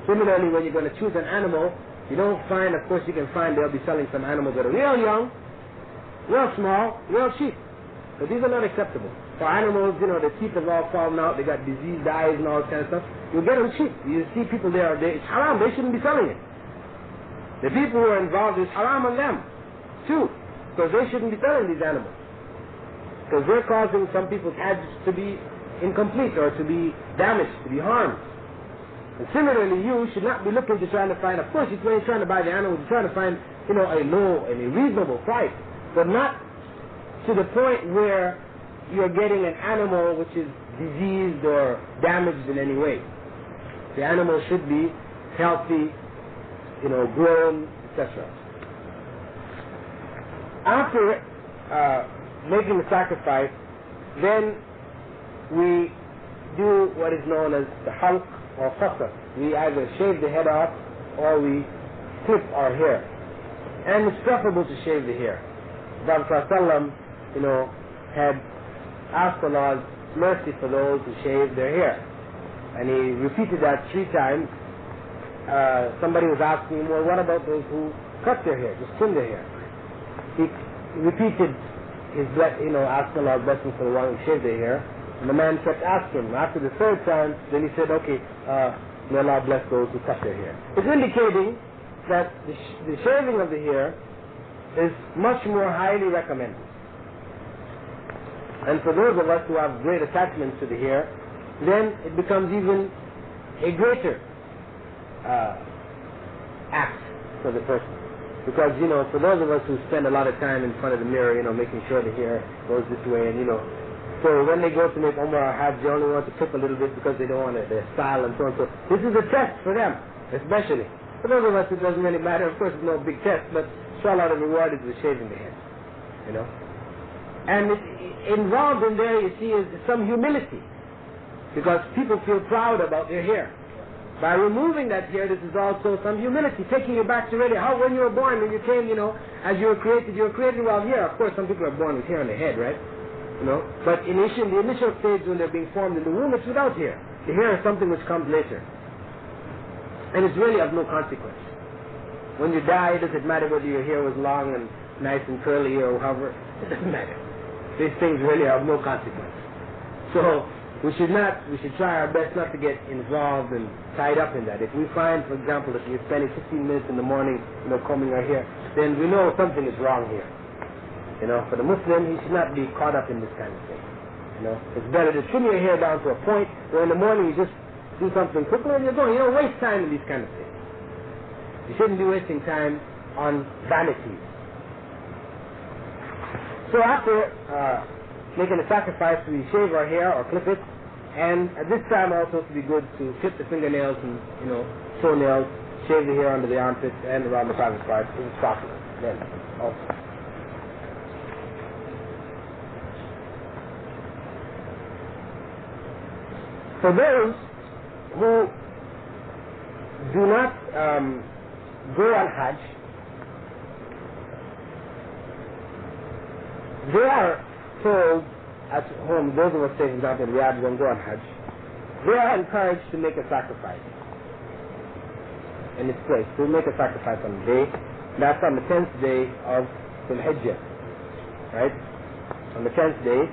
Similarly, when you're going to choose an animal, you don't find, of course you can find they'll be selling some animals that are real young, real small, real cheap. But these are not acceptable. For animals, the teeth have all fallen out, they got diseased eyes and all that kind of stuff. You get them cheap. You see people there, it's haram, they shouldn't be selling it. The people who are involved, it's haram on them, too, because they shouldn't be selling these animals. Because they're causing some people's Hajj to be incomplete or to be damaged, to be harmed. And similarly, you should not be looking to trying to find, of course, when you're trying to buy the animals, you're trying to find, a low and a reasonable price, but not to the point where you're getting an animal which is diseased or damaged in any way. The animal should be healthy, grown, etc. After making the sacrifice, then we do what is known as the halq or qasr. We either shave the head off or we clip our hair. And it's preferable to shave the hair. Prophet ﷺ, had asked Allah's mercy for those who shave their hair. And he repeated that 3 times. Somebody was asking him, well, what about those who cut their hair, just trim their hair? He repeated his, asking Allah's blessing for the one who shaved their hair. And the man kept asking him. After the 3rd time, then he said, okay, may Allah bless those who cut their hair. It's indicating that the shaving of the hair is much more highly recommended. And for those of us who have great attachments to the hair, then it becomes even a greater act for the person. Because, for those of us who spend a lot of time in front of the mirror, making sure the hair goes this way, and, so when they go to make Umrah or Hajj, they only want to clip a little bit because they don't want their style and so on. So this is a test for them, especially. For those of us, it doesn't really matter. Of course, it's no big test, but inshallah, the reward is with shaving the head, And involved in there, you see, is some humility. Because people feel proud about their hair. By removing that hair, this is also some humility, taking you back to really how when you were born, when you came, as you were created without hair. Of course, some people are born with hair on the head, right? But the initial stage when they're being formed in the womb, it's without hair. The hair is something which comes later. And it's really of no consequence. When you die, it doesn't matter whether your hair was long and nice and curly or however, it doesn't matter. These things really are of no consequence. So we should try our best not to get involved and tied up in that. If we find, for example, if we're spending 15 minutes in the morning, combing our hair, then we know something is wrong here. For the Muslim, he should not be caught up in this kind of thing. It's better to trim your hair down to a point where in the morning you just do something quickly and you're going. You don't waste time in these kind of things. You shouldn't be wasting time on vanities. So after making a sacrifice, we shave our hair or clip it, and at this time also it would be good to clip the fingernails and toenails, shave the hair under the armpits and around the private parts if it's possible. Then also. For those who do not go on Hajj, they are told at home, those of us, say, for example, in Riyadh don't go on Hajj, they are encouraged to make a sacrifice in its place. To make a sacrifice on the day, that's on the 10th day of the Hajj, right? On the 10th day,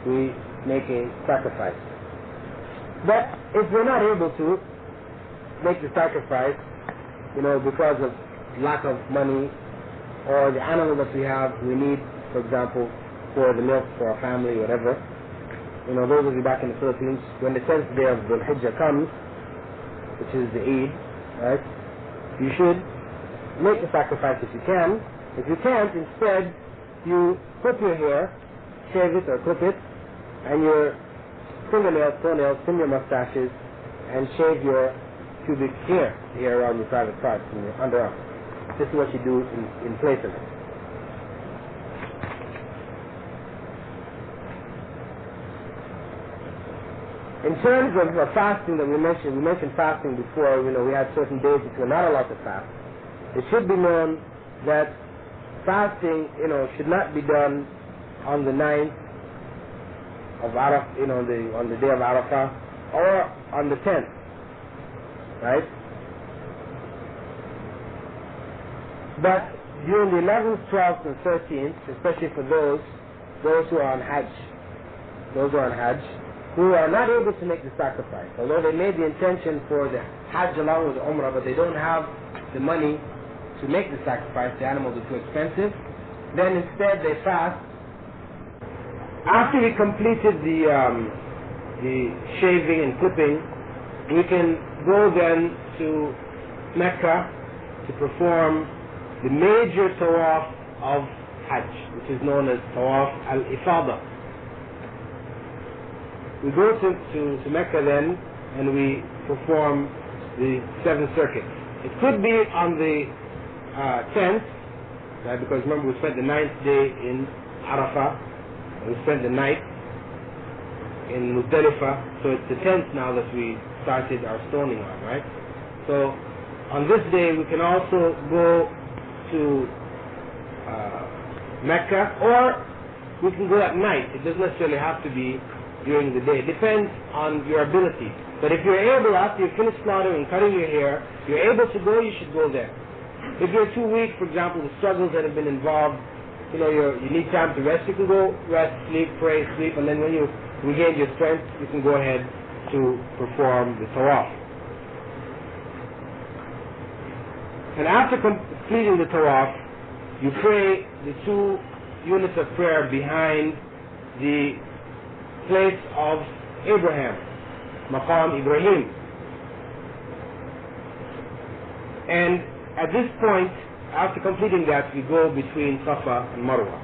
we make a sacrifice. But if we're not able to make the sacrifice, because of lack of money or the animal that we have, we need, for example, for the milk for our family, whatever. Those of you back in the Philippines, when the 10th day of the Hajj comes, which is the Eid, right, you should make the sacrifice if you can. If you can't, instead, you clip your hair, shave it or clip it, and your fingernails, toenails, trim your mustaches, and shave your pubic hair, the hair around your private parts and your underarm. This is what you do in place of it. In terms of fasting that we mentioned fasting before. We had certain days that we're not allowed to fast. It should be known that fasting, should not be done on the 9th of Arafah, on the day of Arafah, or on the 10th, right? But during the 11th, 12th, and 13th, especially for those who are on Hajj, who are not able to make the sacrifice, although they made the intention for the Hajj along with the Umrah, but they don't have the money to make the sacrifice, the animals are too expensive, then instead they fast. After we completed the shaving and clipping, we can go then to Mecca to perform the major tawaf of Hajj, which is known as Tawaf al-Ifada. We go to Mecca then, and we perform the 7 circuits. It could be on the 10th, right, because remember we spent the 9th day in Arafah, and we spent the night in Muzdalifah, so it's the 10th now that we started our stoning on, right? So on this day we can also go to Mecca, or we can go at night. It doesn't necessarily have to be during the day. It depends on your ability. But if you're able, after you finish slaughtering and cutting your hair, you're able to go, you should go there. If you're too weak, for example, the struggles that have been involved, you need time to rest, you can go rest, sleep, pray, sleep, and then when you regain your strength, you can go ahead to perform the tawaf. And after completing the tawaf, you pray the 2 units of prayer behind the place of Abraham, Maqam Ibrahim. And at this point, after completing that, we go between Safa and Marwa.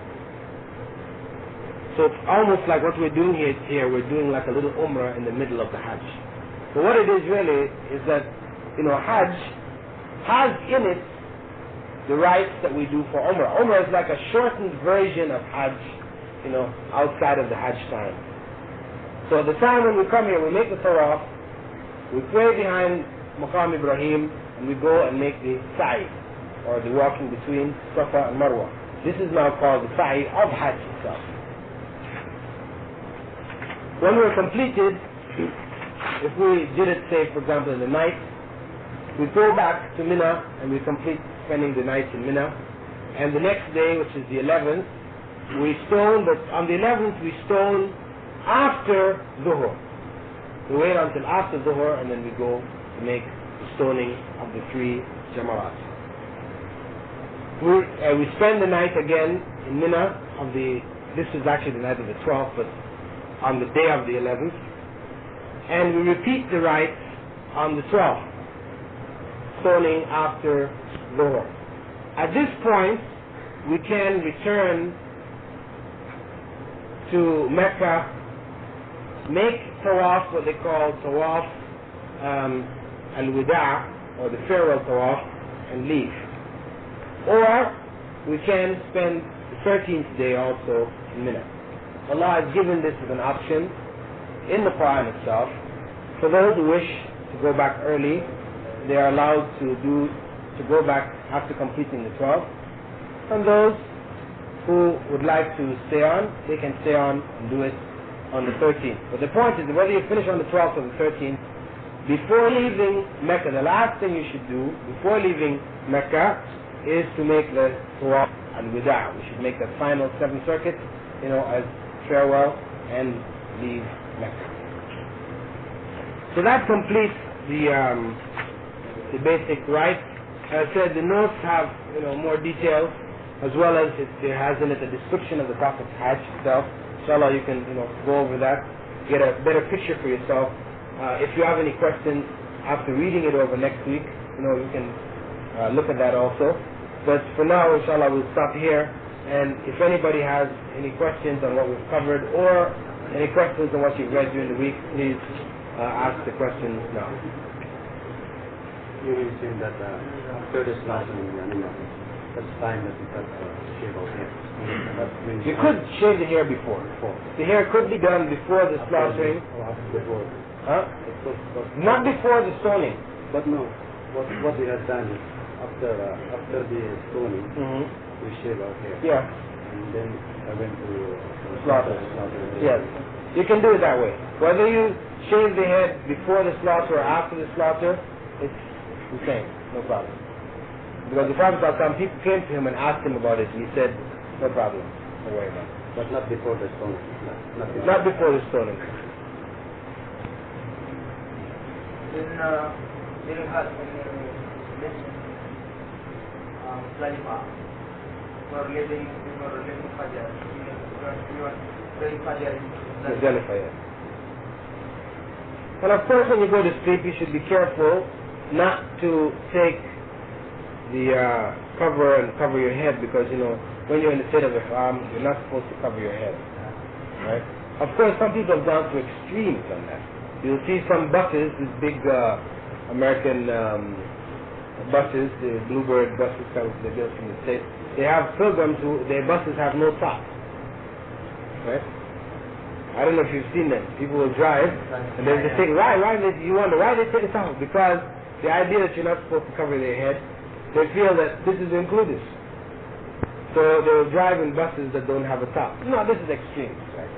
So it's almost like what we're doing here, we're doing like a little Umrah in the middle of the Hajj. But what it is really is that, Hajj has in it the rites that we do for Umrah. Umrah is like a shortened version of Hajj, outside of the Hajj time. So at the time when we come here, we make the tawaf, we pray behind Maqam Ibrahim, and we go and make the sa'i, or the walking between Safa and Marwa. This is now called the sa'i of Hajj itself. When we're completed, if we did it, say, for example, in the night, we go back to Mina and we complete spending the night in Mina. And the next day, which is the 11th, we stone, but on the 11th we stone after Dhuhr. We wait until after Dhuhr and then we go to make the stoning of the 3 Jamarat. We spend the night again in Mina this is actually the night of the 12th, but on the day of the 11th, and we repeat the rites on the 12th, stoning after Dhuhr. At this point, we can return to Mecca, make tawaf, what they call tawaf al-wida', or the farewell tawaf, and leave. Or we can spend the 13th day also in Mina. Allah has given this as an option in the Qur'an itself. For those who wish to go back early, they are allowed to go back after completing the 12th. And those who would like to stay on, they can stay on and do it on the 13th. But the point is that whether you finish on the 12th or the 13th, before leaving Mecca, the last thing you should do before leaving Mecca is to make the tawaf al-wida'. We should make that final 7 circuits, as farewell, and leave Mecca. So that completes the basic rites. As I said, the notes have more details, as well as it has in it a description of the Prophet's Hajj itself. Inshallah, you can go over that, get a better picture for yourself. If you have any questions after reading it over next week, you can look at that also. But for now, inshallah, we'll stop here. And if anybody has any questions on what we've covered, or any questions on what you've read during the week, please ask the questions now. You mentioned that third is last in Ameenah. such time that you have shave out hair. You could shave the hair before. The hair could be done before the slaughtering. Before. Huh? Not before the stoning. But no, what we have done is after the stoning, we shave our hair. Yeah. And then I went to Slaughter. Yes. You can do it that way. Whether you shave the head before the slaughter or after the slaughter, it's the same. No problem. Because the Prophet ﷺ, people came to him and asked him about it, and he said, no problem. Don't worry about it. But not before the stoning. Not before the stoning. During Hajj, when you Khalifa, for living Fajr, you are praying Fajr in Muzdalifah, yes. And of course, when you go to sleep, you should be careful not to take the cover and cover your head, because when you're in the state of ihram, you're not supposed to cover your head, right? Of course, some people have gone to extremes on that. You'll see some buses, these big American buses, the Bluebird buses they built from the States. They have pilgrims who their buses have no top, right? I don't know if you've seen them. People will drive, and they just think, why you wonder why they take it off? Because the idea that you're not supposed to cover their head, they feel that this is included. So they will drive in buses that don't have a top. No, this is extreme. Right?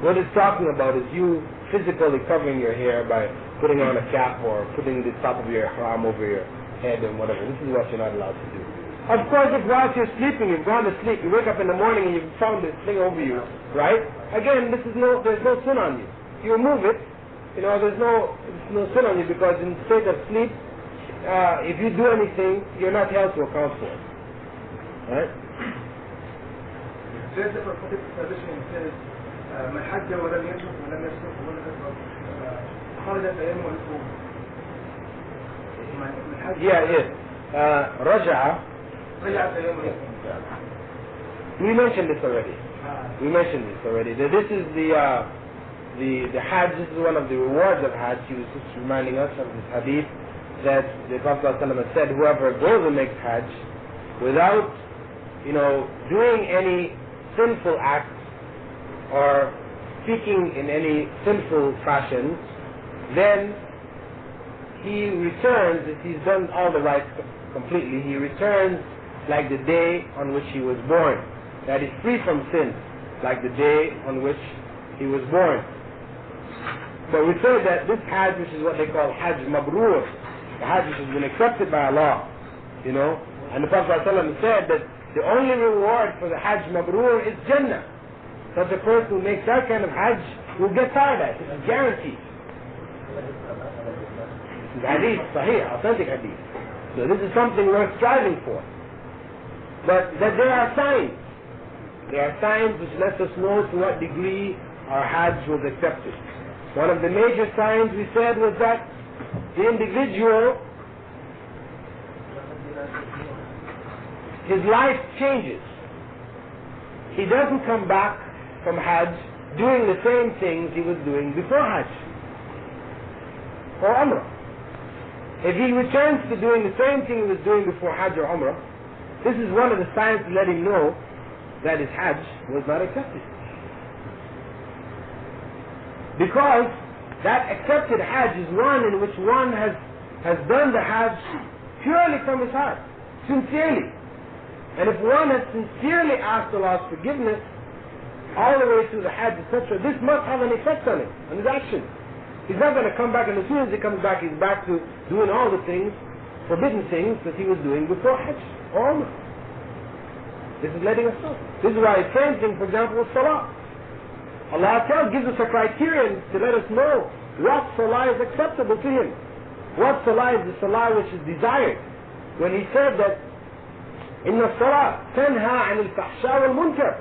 What it's talking about is you physically covering your hair by putting on a cap or putting the top of your arm over your head and whatever. This is what you're not allowed to do. Of course, if whilst you're sleeping, you've gone to sleep, you wake up in the morning and you've found this thing over you, right? Again, there's no sin on you. You remove it, there's no sin on you, because in the state of sleep, if you do anything, you're not held to account for it. Right? There's a prophetic tradition that says, من حج ولم يشرك ولم يسرق ولم يسرق خرجت أيامه الفوق. Yeah, yes. رجع. We mentioned this already. That this is the Hajj. This is one of the rewards of Hajj. He was just reminding us of this hadith that the Prophet ﷺ said, whoever goes and makes Hajj without, doing any sinful acts or speaking in any sinful fashion, then he returns, if he's done all the rites completely, he returns like the day on which he was born. That is free from sin, like the day on which he was born. But we say that this Hajj, which is what they call Hajj Mabrur, the Hajj which has been accepted by Allah, and the Prophet ﷺ said that the only reward for the Hajj Mabrur is Jannah. Such a person who makes that kind of Hajj will get paradise. This is guaranteed. This is hadith, sahih, authentic hadith. So this is something worth striving for. But that there are signs. There are signs which let us know to what degree our Hajj was accepted. One of the major signs we said was that the individual, his life changes. He doesn't come back from Hajj doing the same things he was doing before Hajj or Umrah. If he returns to doing the same thing he was doing before Hajj or Umrah, this is one of the signs to let him know that his Hajj was not accepted. Because that accepted Hajj is one in which one has done the Hajj purely from his heart, sincerely. And if one has sincerely asked Allah's forgiveness all the way through the Hajj, etc., this must have an effect on him, on his action. He's not going to come back, and as soon as he comes back, he's back to doing all the things, forbidden things that he was doing before Hajj or Umrah. This is letting us know. This is why the same thing, for example, with Salah. Allah gives us a criterion to let us know what Salah is acceptable to Him. What Salah is the Salah which is desired. When He said that, إِنَّ الصَّلَاةَ تَنْهَى عَنِ الْفَحْشَاءِ وَالْمُنْكَرِ,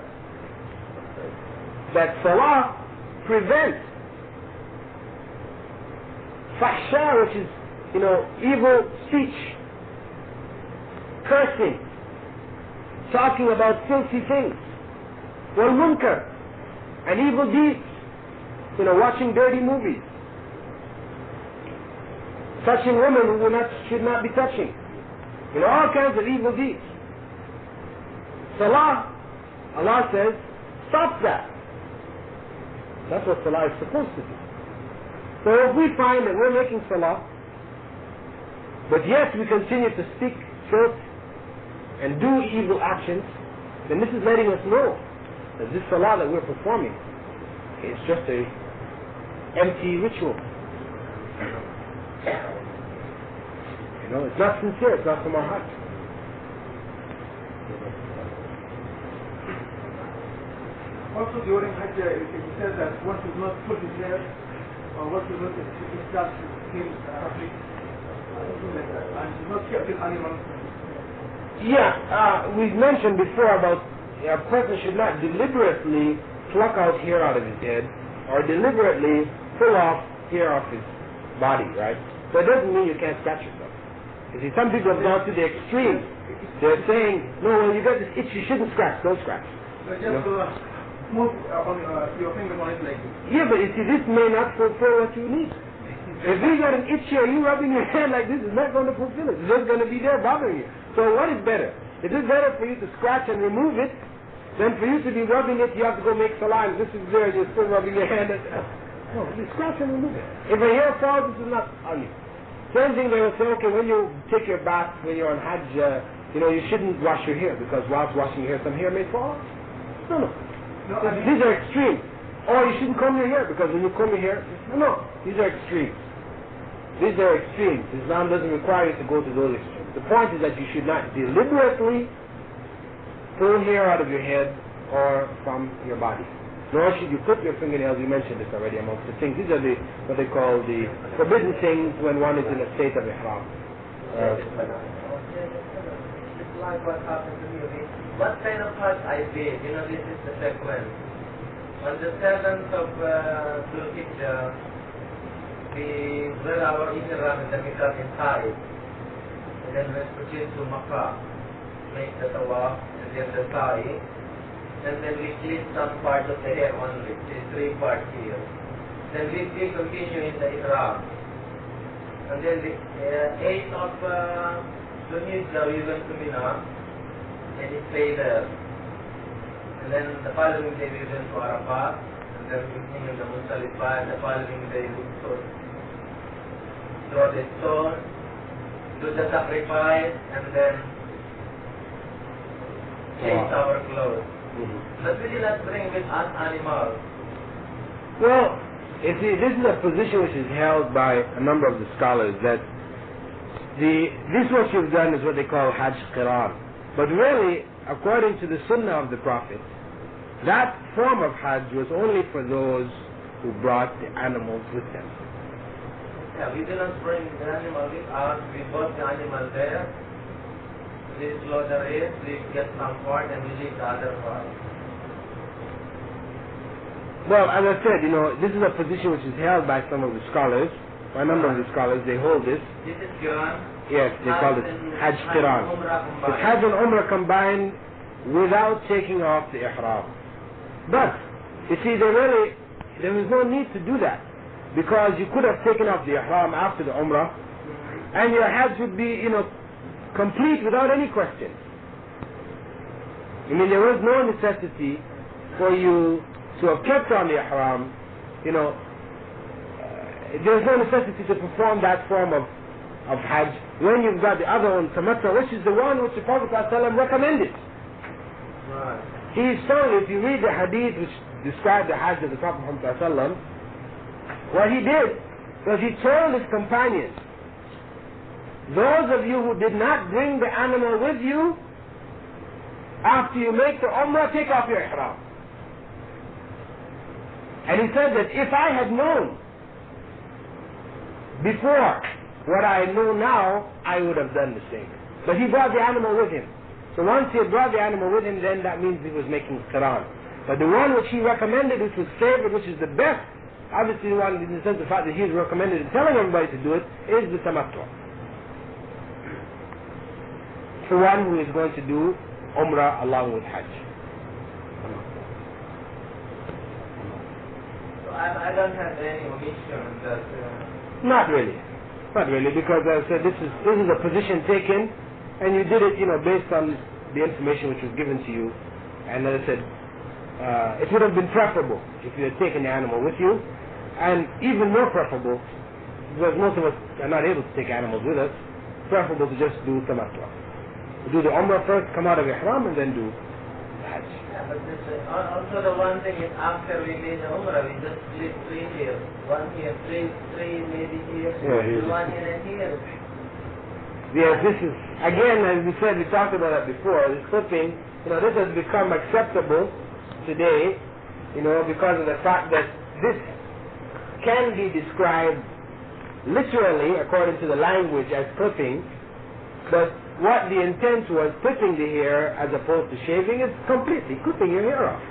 that Salah prevents fahsha, which is, evil speech, cursing, talking about filthy things, wal munkar, and evil deeds, watching dirty movies, touching women who should not be touching, all kinds of evil deeds. Salah, Allah says, stop that. That's what Salah is supposed to do. So if we find that we're making Salah, but yet we continue to speak truth and do evil actions, then this is letting us know that this Salah that we're performing is just a empty ritual. You know, it's not sincere, it's not from our heart. Also during Hajj, it says that one should not pull his hair, or one should not start to kill roughly, like that, and should not kill animals. Yeah, we've mentioned before about a person should not deliberately pluck out hair out of his head, or deliberately pull off hair off his body, right? So it doesn't mean you can't scratch yourself. You see, some people have gone to the extreme. They're saying, no, when you got this itch, you shouldn't scratch, don't scratch. So just move on your finger on it like this. Yeah, but you see, this may not fulfill what you need. If you got an itch here, you rubbing your hand like this is not going to fulfill it. It's just going to be there bothering you. So what is better? Is it better for you to scratch and remove it than for you to be rubbing it, you have to go make salah, and this is there, you're still rubbing your hand. No, you scratch and remove it. If a hair falls, this is not on you. Same thing, they will say, okay, when you take your bath, when you're on Hajj, you shouldn't wash your hair, because whilst washing your hair, some hair may fall. No. These are extremes. Or you shouldn't comb your hair, because when you comb your hair, no, these are extremes. These are extremes. Islam doesn't require you to go to those extremes. The point is that you should not deliberately pull hair out of your head or from your body. Nor should you clip your fingernails. We mentioned this already amongst the things. These are what they call the forbidden things when one is in a state of ihram. Like what happened to me. What kind of Hajj I did? This is the sequence. On the 7th of Dhul Hijjah, we wear our ihram in the Miqat in Taif. And then we proceed to Makkah, make the tawaf, and then the sa'i. And then we clip some part of the hair only, which is 3 parts here. Then we continue in the ihram. And then the 8th of Dhul Hijjah, we went to Mina, and we stayed there. And then the following day we went to Arafat, and then we continued the Muzdalifah, and the following day we throw the stone, do the sacrifice, and then change our clothes. But we did not bring with us animals. Well, you see, this is a position which is held by a number of the scholars, that this what you've done is what they call Hajj Qur'an. But really, according to the Sunnah of the Prophet, that form of Hajj was only for those who brought the animals with them. Yeah, we did not bring the animal with us. We bought the animal there. We slaughter it, we get some part, and we leave the other part. Well, as I said, this is a position which is held by some of the scholars. By a number of the scholars, they hold this. This is Quran. Yes, they call it Hajj Quran. It's Hajj and Umrah combined without taking off the ihram. But, you see, there was no need to do that, because you could have taken off the ihram after the Umrah, and your Hajj would be, complete without any questions. I mean, there was no necessity for you to have kept on the ihram. There was no necessity to perform that form of Hajj when you've got the other one, tamattu, which is the one which the Prophet ﷺ recommended. Right. He told, if you read the hadith which described the Hajj of the Prophet ﷺ, what he did was he told his companions, those of you who did not bring the animal with you, after you make the Umrah, take off your ihram. And he said that if I had known before what I know now, I would have done the same. But he brought the animal with him. So once he had brought the animal with him, then that means he was making Quran. But the one which he recommended, which was favored, which is the best, obviously the one in the sense of the fact that he is recommended and telling everybody to do it, is the tamattu. The one who is going to do Umrah along with Hajj. So I don't have any omission that... Not really, because as I said, this is a position taken, and you did it, based on the information which was given to you, and as I said, it would have been preferable if you had taken the animal with you, and even more preferable, because most of us are not able to take animals with us, preferable to just do tamattu. Do the Umrah first, come out of Ihram, and then do the Hajj. Yeah, but this, also the one thing is after we made the Umrah, we just split 3 here. 1 here, 3 maybe here, Yeah, 1 here and here. Yes, this is, again, as we said, we talked about that before, this clipping, this has become acceptable today, because of the fact that this can be described literally, according to the language, as clipping, but what the intent was, clipping the hair as opposed to shaving, is completely clipping your hair off.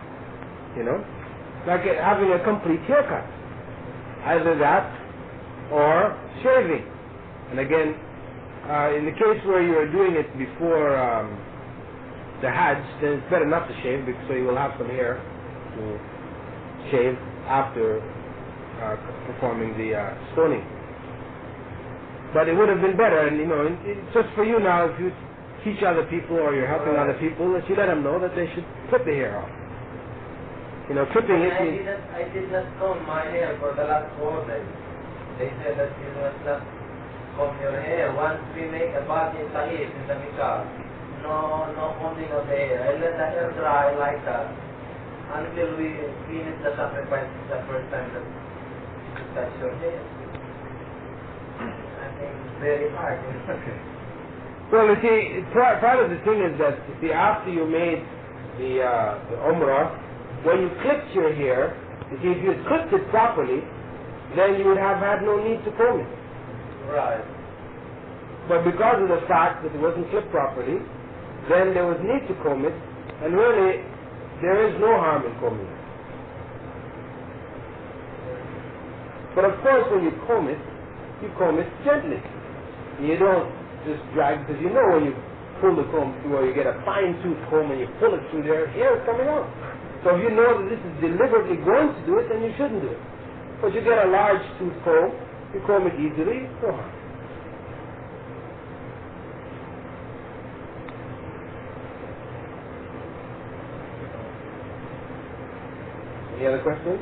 Like having a complete haircut. Either that or shaving. And again, in the case where you are doing it before the Hajj, then it's better not to shave, because so you will have some hair to shave after performing the stoning. But it would have been better, and it's just for you now, if you teach other people or you're helping other people, that you let them know that they should clip the hair off. Clipping it. I did not comb my hair for the last 4 days. They said that you must not comb your hair. Once we make a bath in Sahih, in the Mikah, no combing of the hair. I let the hair dry like that until we finish the sacrifice the first time that you touch your hair. I think it's very hard. Well, you see, part of the thing is that, after you made the Umrah, when you clipped your hair, if you had clipped it properly, then you would have had no need to comb it. Right. But because of the fact that it wasn't clipped properly, then there was need to comb it, and really, there is no harm in combing it. But of course, when you comb it gently. You don't just drag, because when you pull the comb through, or you get a fine tooth comb and you pull it through there, hair is coming out. So if you know that this is deliberately going to do it, then you shouldn't do it. But you get a large tooth comb, you comb it easily, no harm. Any other questions?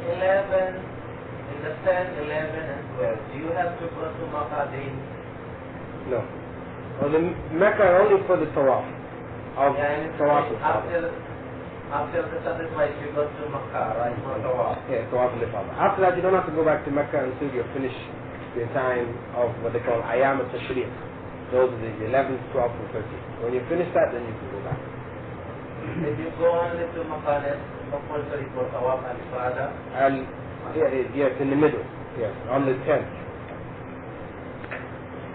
In the 10, 11, and 12, do you have to go to Makkah daily? No. Well, the Mecca only for the tawaf. Tawaf after the sacrifice, you go to Makkah, right? For tawaf. Yeah, tawaf al-ifada. After that, you don't have to go back to Mecca until you finish the time of what they call Ayam al-Tashriq. Those are the 11th, 12th, and 13th. When you finish that, then you can go back. If you go only to Makkah, it's compulsory for tawaf and ifada. Yes, in the middle. Yes, on the 10th.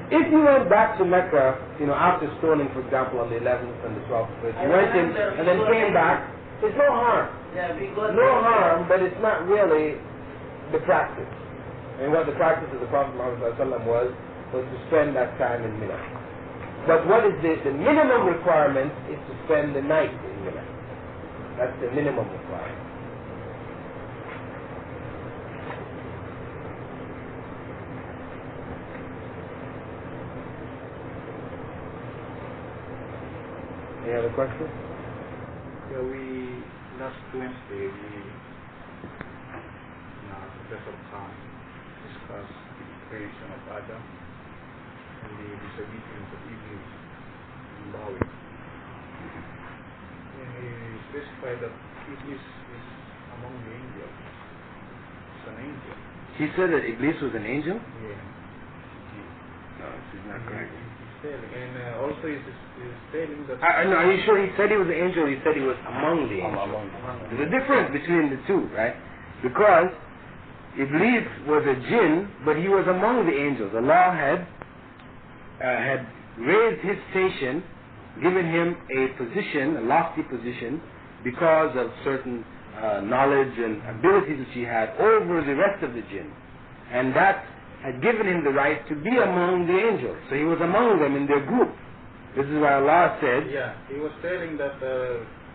If you went back to Mecca, after stoning, for example, on the 11th and the 12th, you went in and then came back, there's no harm. Yeah, because no harm, but it's not really the practice. And what the practice of the Prophet Muhammad was to spend that time in Mina. But what is the minimum requirement is to spend the night in Mina. That's the minimum requirement. Any other questions? Yeah, last Wednesday, because of time, discussed the creation of Adam and the disobedience of Iblis and bowing. And he specified that Iblis is among the angels. It's an angel. He said that Iblis was an angel? Yeah. No, this is not correct. And also he's telling that... No, are you sure he said he was an angel, or he said he was among the angels? There's a difference between the two, right? Because Iblis was a jinn, but he was among the angels. Allah had raised his station, given him a position, a lofty position, because of certain knowledge and abilities that he had over the rest of the jinn. And that had given him the right to be among the angels. So he was among them in their group. This is why Allah said... Yeah, he was telling that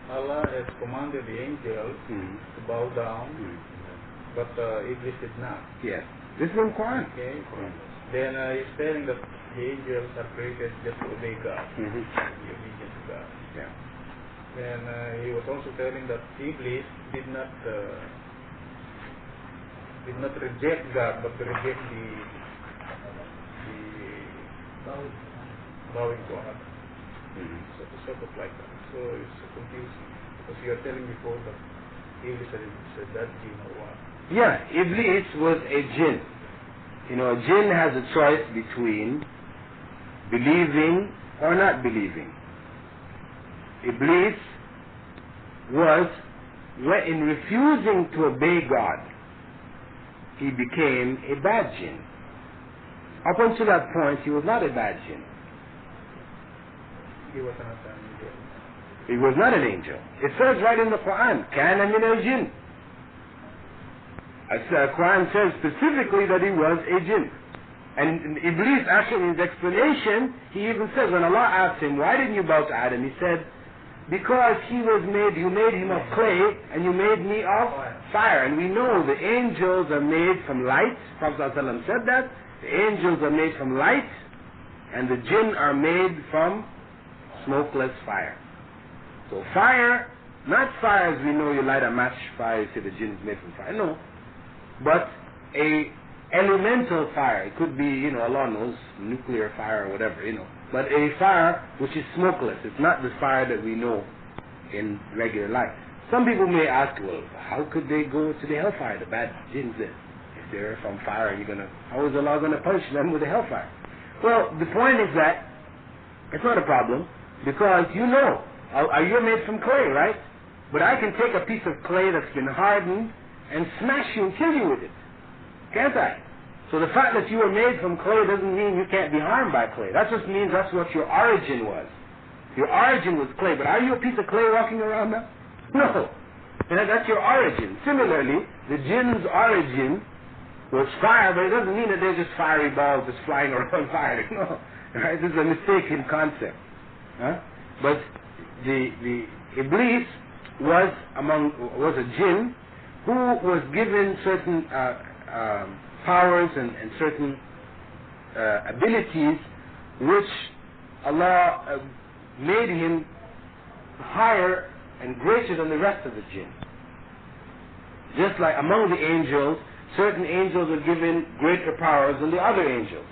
Allah has commanded the angels to bow down, but Iblis did not. Yes. This is in Qur'an. Okay. Then he's telling that the angels are created just to obey God, be obedient to God. Yeah. Then he was also telling that Iblis did not reject God, but reject the bowing to another. So sort of like that. So it's confusing because you are telling before that Iblis is a bad jinn or what? Yeah, Iblis was a jinn. You know, a jinn has a choice between believing or not believing. Iblis was, in refusing to obey God, he became a bad jinn. Up until that point, he was not a bad jinn. He was not an angel. He was not an angel. It says right in the Qur'an, كَانَ مِنَ الْجِنِّ. The Qur'an says specifically that he was a jinn. And Iblis, actually, in his explanation, he even says, when Allah asked him, why didn't you bow to Adam? He said, because you made him of clay, and you made me of fire. And we know the angels are made from light. Prophet ﷺ said that. The angels are made from light, and the jinn are made from smokeless fire. So fire, not fire as we know you light a match fire, you say the jinn is made from fire. No. But a elemental fire. It could be, Allah knows, nuclear fire or whatever, But a fire which is smokeless. It's not the fire that we know in regular life. Some people may ask, well, how could they go to the hellfire, the bad jinns then? If they're from fire, how is Allah going to punish them with the hellfire? Well, the point is that it's not a problem because you're made from clay, right? But I can take a piece of clay that's been hardened and smash you and kill you with it. Can't I? So the fact that you were made from clay doesn't mean you can't be harmed by clay. That just means that's what your origin was. Your origin was clay, but are you a piece of clay walking around now? No. And that's your origin. Similarly, the jinn's origin was fire, but it doesn't mean that they're just fiery balls just flying around fire. No. Right? This is a mistaken concept. But the Iblis was a jinn who was given certain powers and certain abilities which Allah made him higher and greater than the rest of the jinn. Just like among the angels, certain angels were given greater powers than the other angels.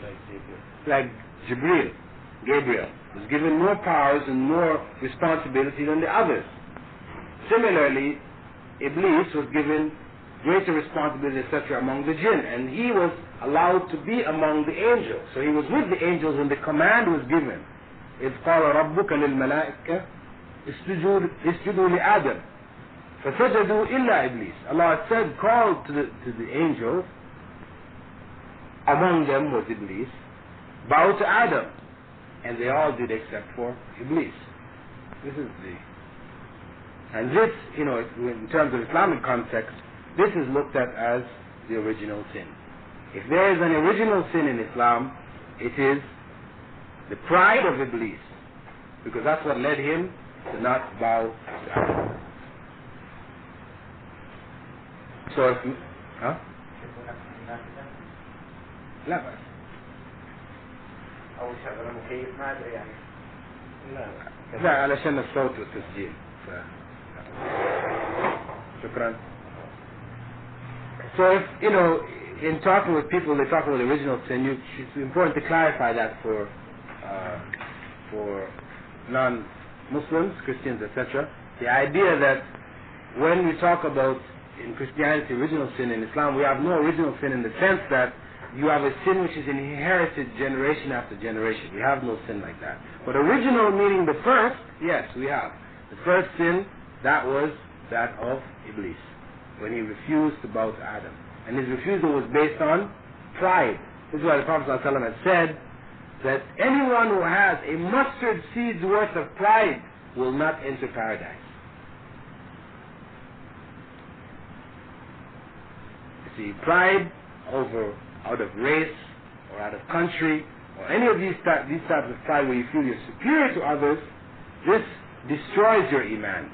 Like Gabriel was given more powers and more responsibility than the others. Similarly, Iblis was given greater responsibility, etc., among the jinn, and he was allowed to be among the angels. So he was with the angels when the command was given. إِذْ قَالَ رَبُّكَ لِلْمَلَائِكَةِ اسْجُدُوا لِآدَمَ فَسَجَدُوا إِلَّا إِبْلِيسَ. Allah said, called to the angels, among them was Iblis, bow to Adam, and they all did except for Iblis. And this, in terms of Islamic context, this is looked at as the original sin. If there is an original sin in Islam, it is the pride of Iblis, because that's what led him to not bow to Allah. So if لا بأس. أو شغل مكيف ما أدري يعني. لا علشان الصوت والتسجيل. شكرا. So if, in talking with people, they talk about the original sin, it's important to clarify that for non-Muslims, Christians, etc. The idea that when we talk about, in Christianity, original sin, in Islam, we have no original sin in the sense that you have a sin which is inherited generation after generation. We have no sin like that. But original meaning the first, yes, we have. The first sin, that was that of Iblis, when he refused to bow to Adam. And his refusal was based on pride. This is why the Prophet ﷺ had said that anyone who has a mustard seed's worth of pride will not enter paradise. You see, pride out of race or out of country or any of these types of pride where you feel you're superior to others, this destroys your iman.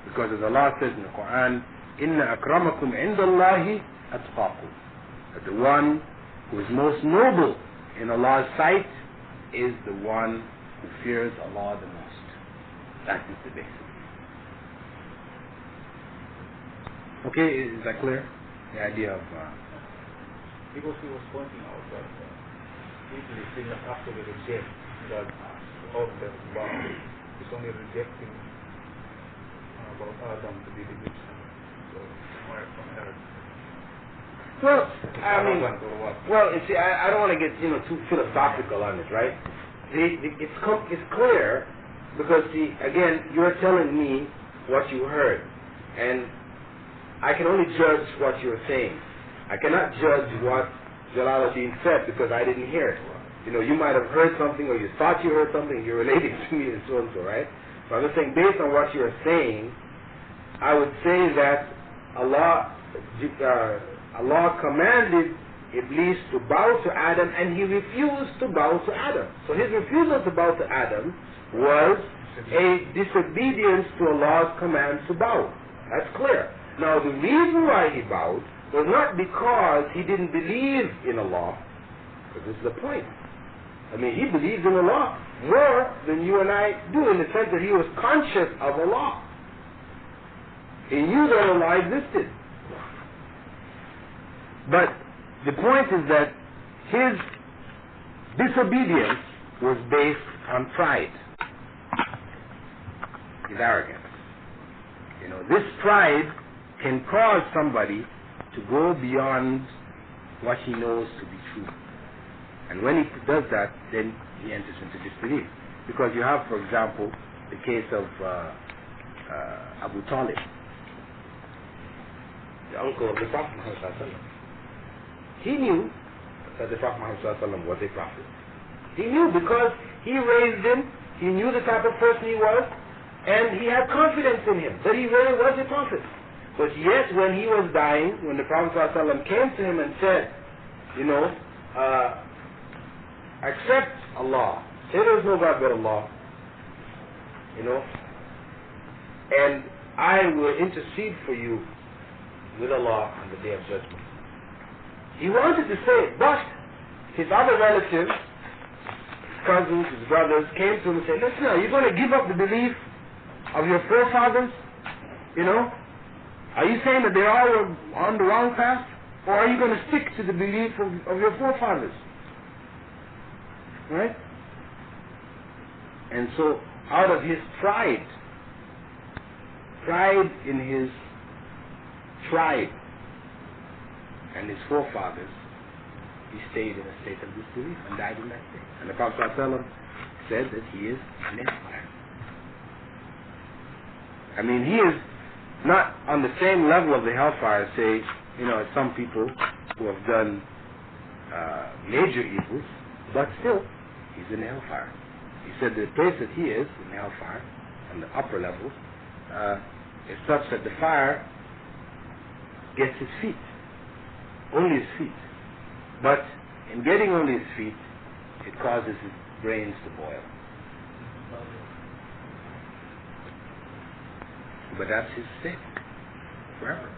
Because as Allah says in the Qur'an, إِنَّ أَكْرَمَكُمْ عِنْدَ اللَّهِ أَتْقَاكُمْ. That the one who is most noble in Allah's sight is the one who fears Allah the most. That is the basis. Okay, is that clear? The idea of... Because he was pointing out that Iblis did not actually reject that order of God. He's only rejecting about Adam to be the victim. So, fire from earth. Well, I mean, well, you see, I don't want to get too philosophical on it, right? It's clear because, see, again, you're telling me what you heard, and I can only judge what you're saying. I cannot judge what Jalaluddin said because I didn't hear it. You might have heard something, or you thought you heard something, you're relating to me and so and so, right? So I'm just saying, based on what you're saying, I would say that Allah commanded Iblis to bow to Adam, and he refused to bow to Adam. So his refusal to bow to Adam was a disobedience to Allah's command to bow. That's clear. Now the reason why he bowed was not because he didn't believe in Allah, because this is the point. I mean, he believed in Allah more than you and I do, in the sense that he was conscious of Allah. He knew that Allah existed. But the point is that his disobedience was based on pride, his arrogance. This pride can cause somebody to go beyond what he knows to be true. And when he does that, then he enters into disbelief. Because you have, for example, the case of Abu Talib, the uncle of the Prophet Muhammad. He knew that the Prophet Muhammad was a prophet. He knew because he raised him, he knew the type of person he was, and he had confidence in him that he really was a prophet. But yet, when he was dying, when the Prophet ﷺ came to him and said, accept Allah, say there is no God but Allah, and I will intercede for you with Allah on the Day of Judgment. He wanted to say it, but his other relatives, his cousins, his brothers, came to him and said, listen, are you going to give up the belief of your forefathers? Are you saying that they all were on the wrong path? Or are you going to stick to the belief of your forefathers? Right? And so, out of his pride in his tribe and his forefathers, he stayed in a state of disbelief and died in that state. And the Prophet ﷺ said that he is an hellfire. I mean, he is not on the same level of the hellfire, say, as some people who have done major evils, but still, he's in the hellfire. He said the place that he is, in the hellfire, on the upper levels, is such that the fire gets his feet. Only his feet. But in getting only his feet, it causes his brains to boil. But that's his state forever.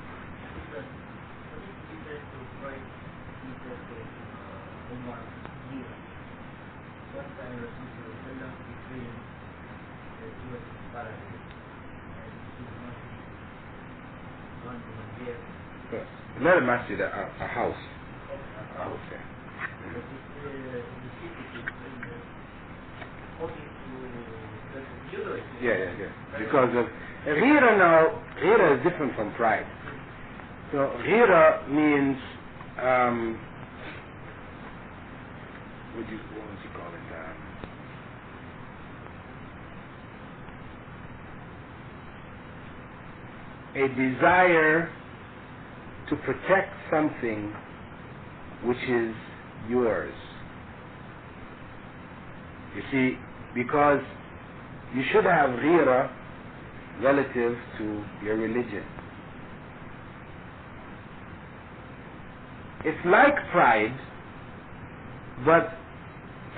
Yes. Not a masjid, a house. I would say. Yeah. Because of Ghira now, Ghira is different from pride. So Ghira means what would you call it? A desire to protect something which is yours. You see, because you should have ghira relative to your religion. It's like pride, but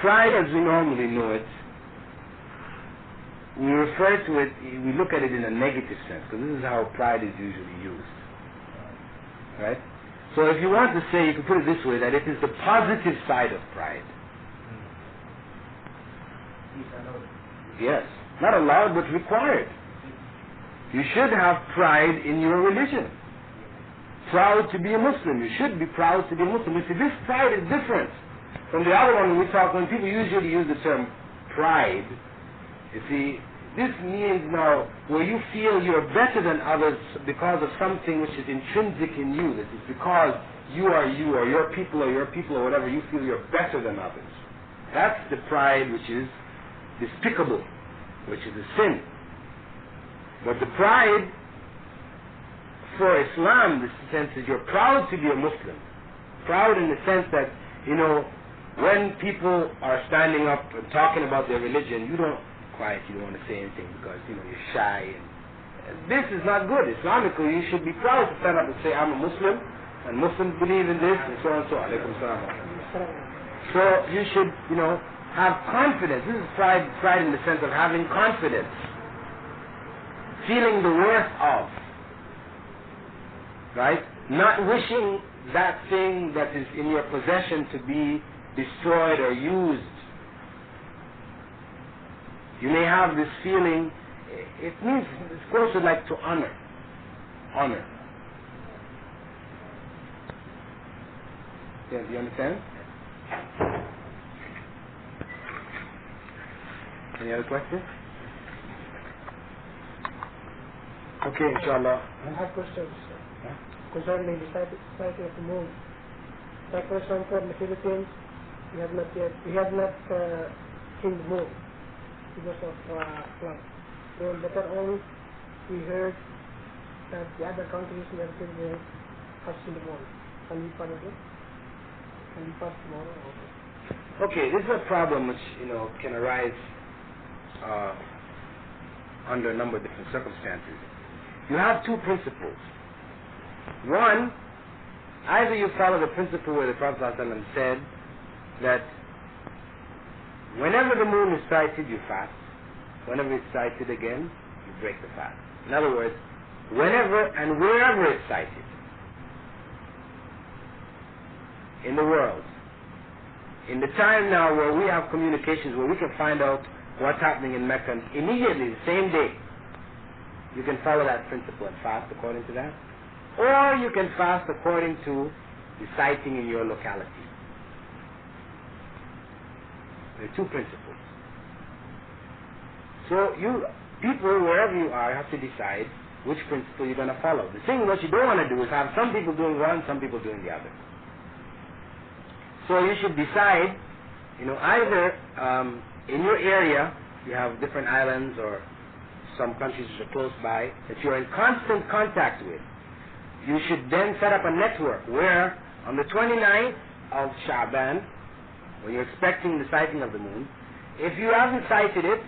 pride as we normally know it, we refer to it, we look at it in a negative sense, because this is how pride is usually used. Right? So if you want to say, you can put it this way, that it is the positive side of pride. Yes, not allowed but required. You should have pride in your religion. Proud to be a Muslim. You should be proud to be a Muslim. You see, this pride is different from the other one when people usually use the term pride. You see, this means now where you feel you're better than others because of something which is intrinsic in you. That is because you or your people or whatever, you feel you're better than others. That's the pride which is despicable, which is a sin. But the pride for Islam, the sense is you're proud to be a Muslim. Proud in the sense that, when people are standing up and talking about their religion, you don't quiet, you don't want to say anything because, you're shy. And this is not good. Islamically, you should be proud to stand up and say, I'm a Muslim, and Muslims believe in this, and so on and so on. Alaikum salam. So you should, have confidence. This is pride in the sense of having confidence. Feeling the worth of. Right? Not wishing that thing that is in your possession to be destroyed or used. You may have this feeling, it means, it's closer like to honor. Honor. Yeah, do you understand? Any other questions? Okay, inshallah. I have questions concerning the sighting of the moon. Like for example, in the Philippines, we have not seen the moon because of flood. So later on, we heard that the other countries in the Philippines have seen the moon. Can we follow it? Can we pass tomorrow? Okay, this is a problem which can arise under a number of different circumstances. You have two principles. One, either you follow the principle where the Prophet ﷺ said that whenever the moon is sighted, you fast. Whenever it's sighted again, you break the fast. In other words, whenever and wherever it's sighted in the world, in the time now where we have communications, where we can find out what's happening in Mecca immediately, the same day, you can follow that principle and fast according to that. Or you can fast according to the sighting in your locality. There are two principles. So people, wherever you are, have to decide which principle you're going to follow. The thing what you don't want to do is have some people doing one, some people doing the other. So you should decide, either in your area, you have different islands or some countries which are close by that you're in constant contact with. You should then set up a network where on the 29th of Sha'ban, when you're expecting the sighting of the moon, if you haven't sighted it,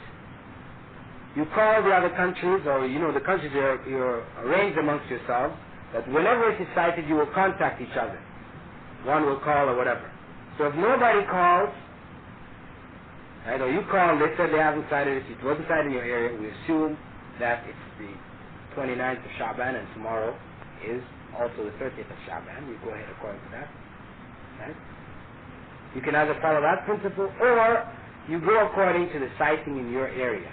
you call the other countries, or the countries you're arranged amongst yourselves, that whenever it is sighted you will contact each other. One will call or whatever. So if nobody calls, right, or you call, they said they haven't sighted it, it wasn't sighted in your area, we assume that it's the 29th of Sha'ban and tomorrow is also the 30th of Sha'ban. You go ahead according to that. Right? You can either follow that principle or you go according to the sighting in your area.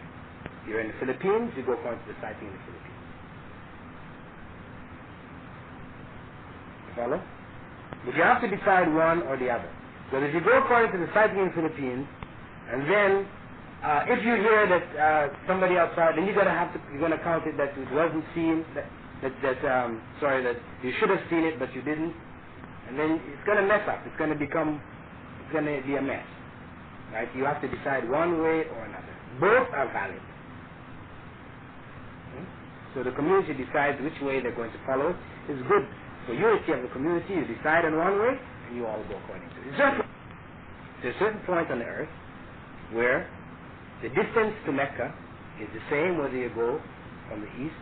You're in the Philippines, you go according to the sighting in the Philippines. Follow? But you have to decide one or the other. So if you go according to the sighting in the Philippines, and then if you hear that somebody outside, then you're going to count it that it wasn't seen, that you should have seen it but you didn't, and then it's going to mess up. It's going to be a mess, right? You have to decide one way or another. Both are valid. Okay? So the community decides which way they're going to follow. It's good for unity of the community. You decide on one way and you all go according to it. It's just there's a certain point on the earth where the distance to Mecca is the same whether you go from the east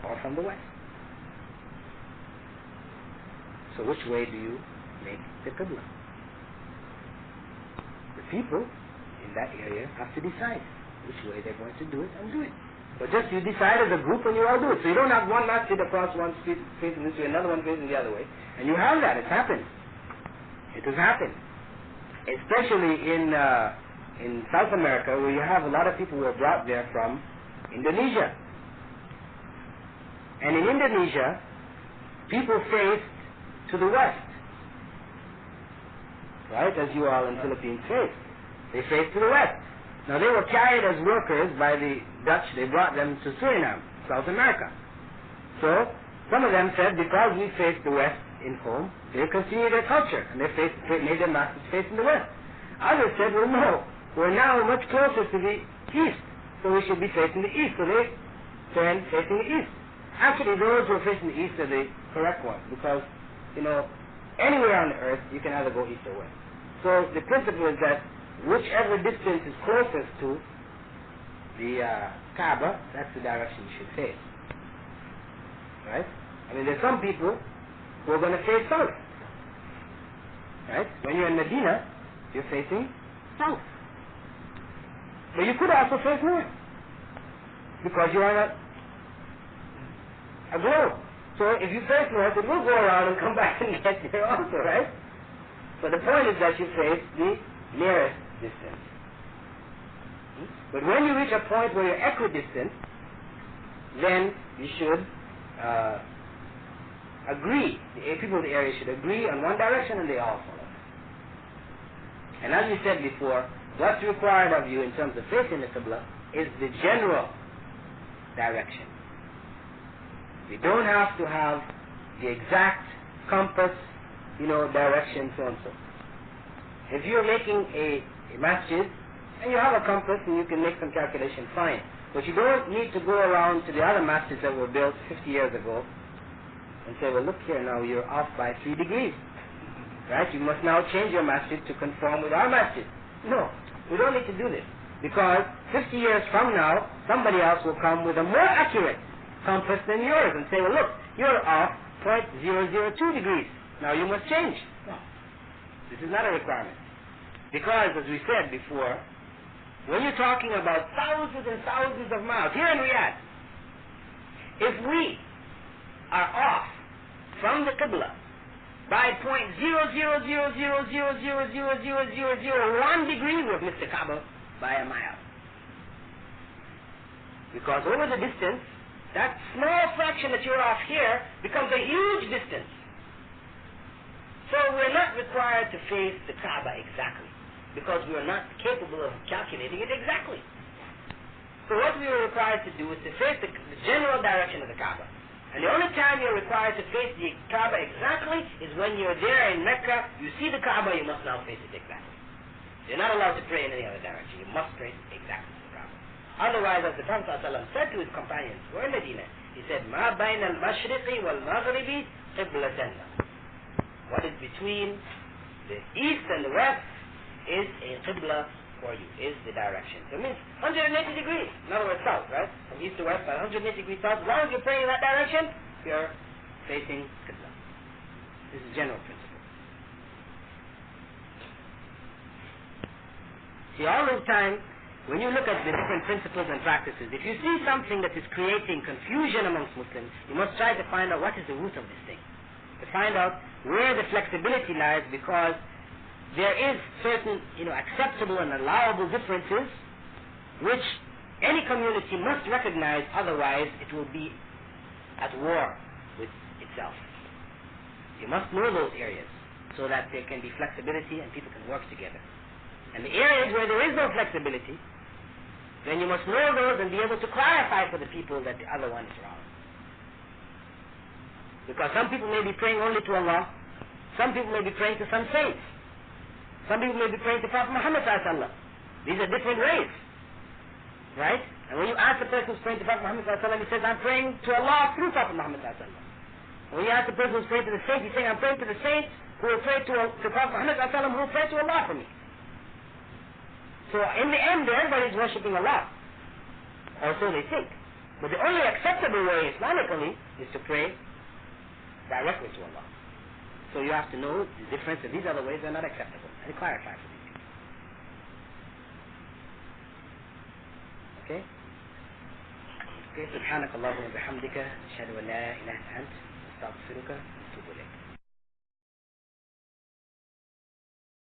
or from the west. So which way do you make the Qibla? The people in that area have to decide which way they're going to do it and do it. But just you decide as a group and you all do it. So you don't have one masjid across one street facing this way, another one facing the other way. And you have that. It's happened. It has happened. Especially in South America, where you have a lot of people who are brought there from Indonesia. And in Indonesia, people faced to the west. Right? As you all in the Philippines faced. They faced to the west. Now they were carried as workers by the Dutch. They brought them to Suriname, South America. So some of them said because we face the west in home, they continue their culture and they made their masters facing the west. Others said, well, no, we're now much closer to the east, so we should be facing the east. So they turned facing the east. Actually, those who are facing the east are the correct ones because, anywhere on the earth you can either go east or west. So the principle is that whichever distance is closest to the Kaaba, that's the direction you should face. Right? I mean, there's some people who are going to face south. Right? When you're in Medina, you're facing south. But you could also face north because you're on a globe. So if you face north, it will go around and come back and get there also, right? So the point is that you face the nearest distance. But when you reach a point where you're equidistant, then you should agree. The people of the area should agree on one direction and they all follow. And as we said before, what's required of you in terms of facing the Qibla is the general direction. You don't have to have the exact compass, direction, so and so. If you're making a masjid and you have a compass and you can make some calculation, fine. But you don't need to go around to the other masjids that were built 50 years ago and say, well, look here, now you're off by 3 degrees. Right? You must now change your masjid to conform with our masjid. No, we don't need to do this. Because 50 years from now, somebody else will come with a more accurate compass than yours and say, well, look, you're off 0.002 degrees. Now you must change. No. This is not a requirement. Because, as we said before, when you're talking about thousands and thousands of miles, here in Riyadh, if we are off from the Qibla by 0.00000000001 degree, we've missed the Kaaba by a mile. Because over the distance, that small fraction that you're off here becomes a huge distance. So we're not required to face the Kaaba exactly, because we are not capable of calculating it exactly. So what we are required to do is to face the general direction of the Kaaba. And the only time you're required to face the Kaaba exactly is when you're there in Mecca, you see the Kaaba, you must now face it exactly. You're not allowed to pray in any other direction. You must pray exactly to the Kaaba. Otherwise, as the Prophet ﷺ said to his companions who were in Medina, he said, مَا بَيْنَ الْمَشْرِقِ وَالْمَغْرِبِ قِبْلَةً. What is between the east and the west is a qibla for you, is the direction. So it means 180 degrees. In other words, south, right? From east to west, by 180 degrees south. As long as you're praying in that direction, you're facing qibla. This is general principle. See, all this time, when you look at the different principles and practices, if you see something that is creating confusion amongst Muslims, you must try to find out what is the root of this thing. To find out where the flexibility lies, because there is certain, acceptable and allowable differences which any community must recognize, otherwise it will be at war with itself. You must know those areas so that there can be flexibility and people can work together. And the areas where there is no flexibility, then you must know those and be able to clarify for the people that the other one is wrong. Because some people may be praying only to Allah, some people may be praying to some saints, some people may be praying to Prophet Muhammad ﷺ. These are different ways, right? And when you ask the person who's praying to Prophet Muhammad ﷺ, he says, I'm praying to Allah through Prophet Muhammad ﷺ. When you ask the person who's praying to the saint, he's saying, I'm praying to the saint who will pray to Prophet Muhammad ﷺ, who will pray to Allah for me. So in the end, everybody is worshipping Allah, or so they think. But the only acceptable way Islamically is to pray directly to Allah. So you have to know the difference, and these other ways are not acceptable, and clarify for these people. Okay? سبحانك اللهم وبحمدك أشهد أن لا إله إلا أنت أستغفرك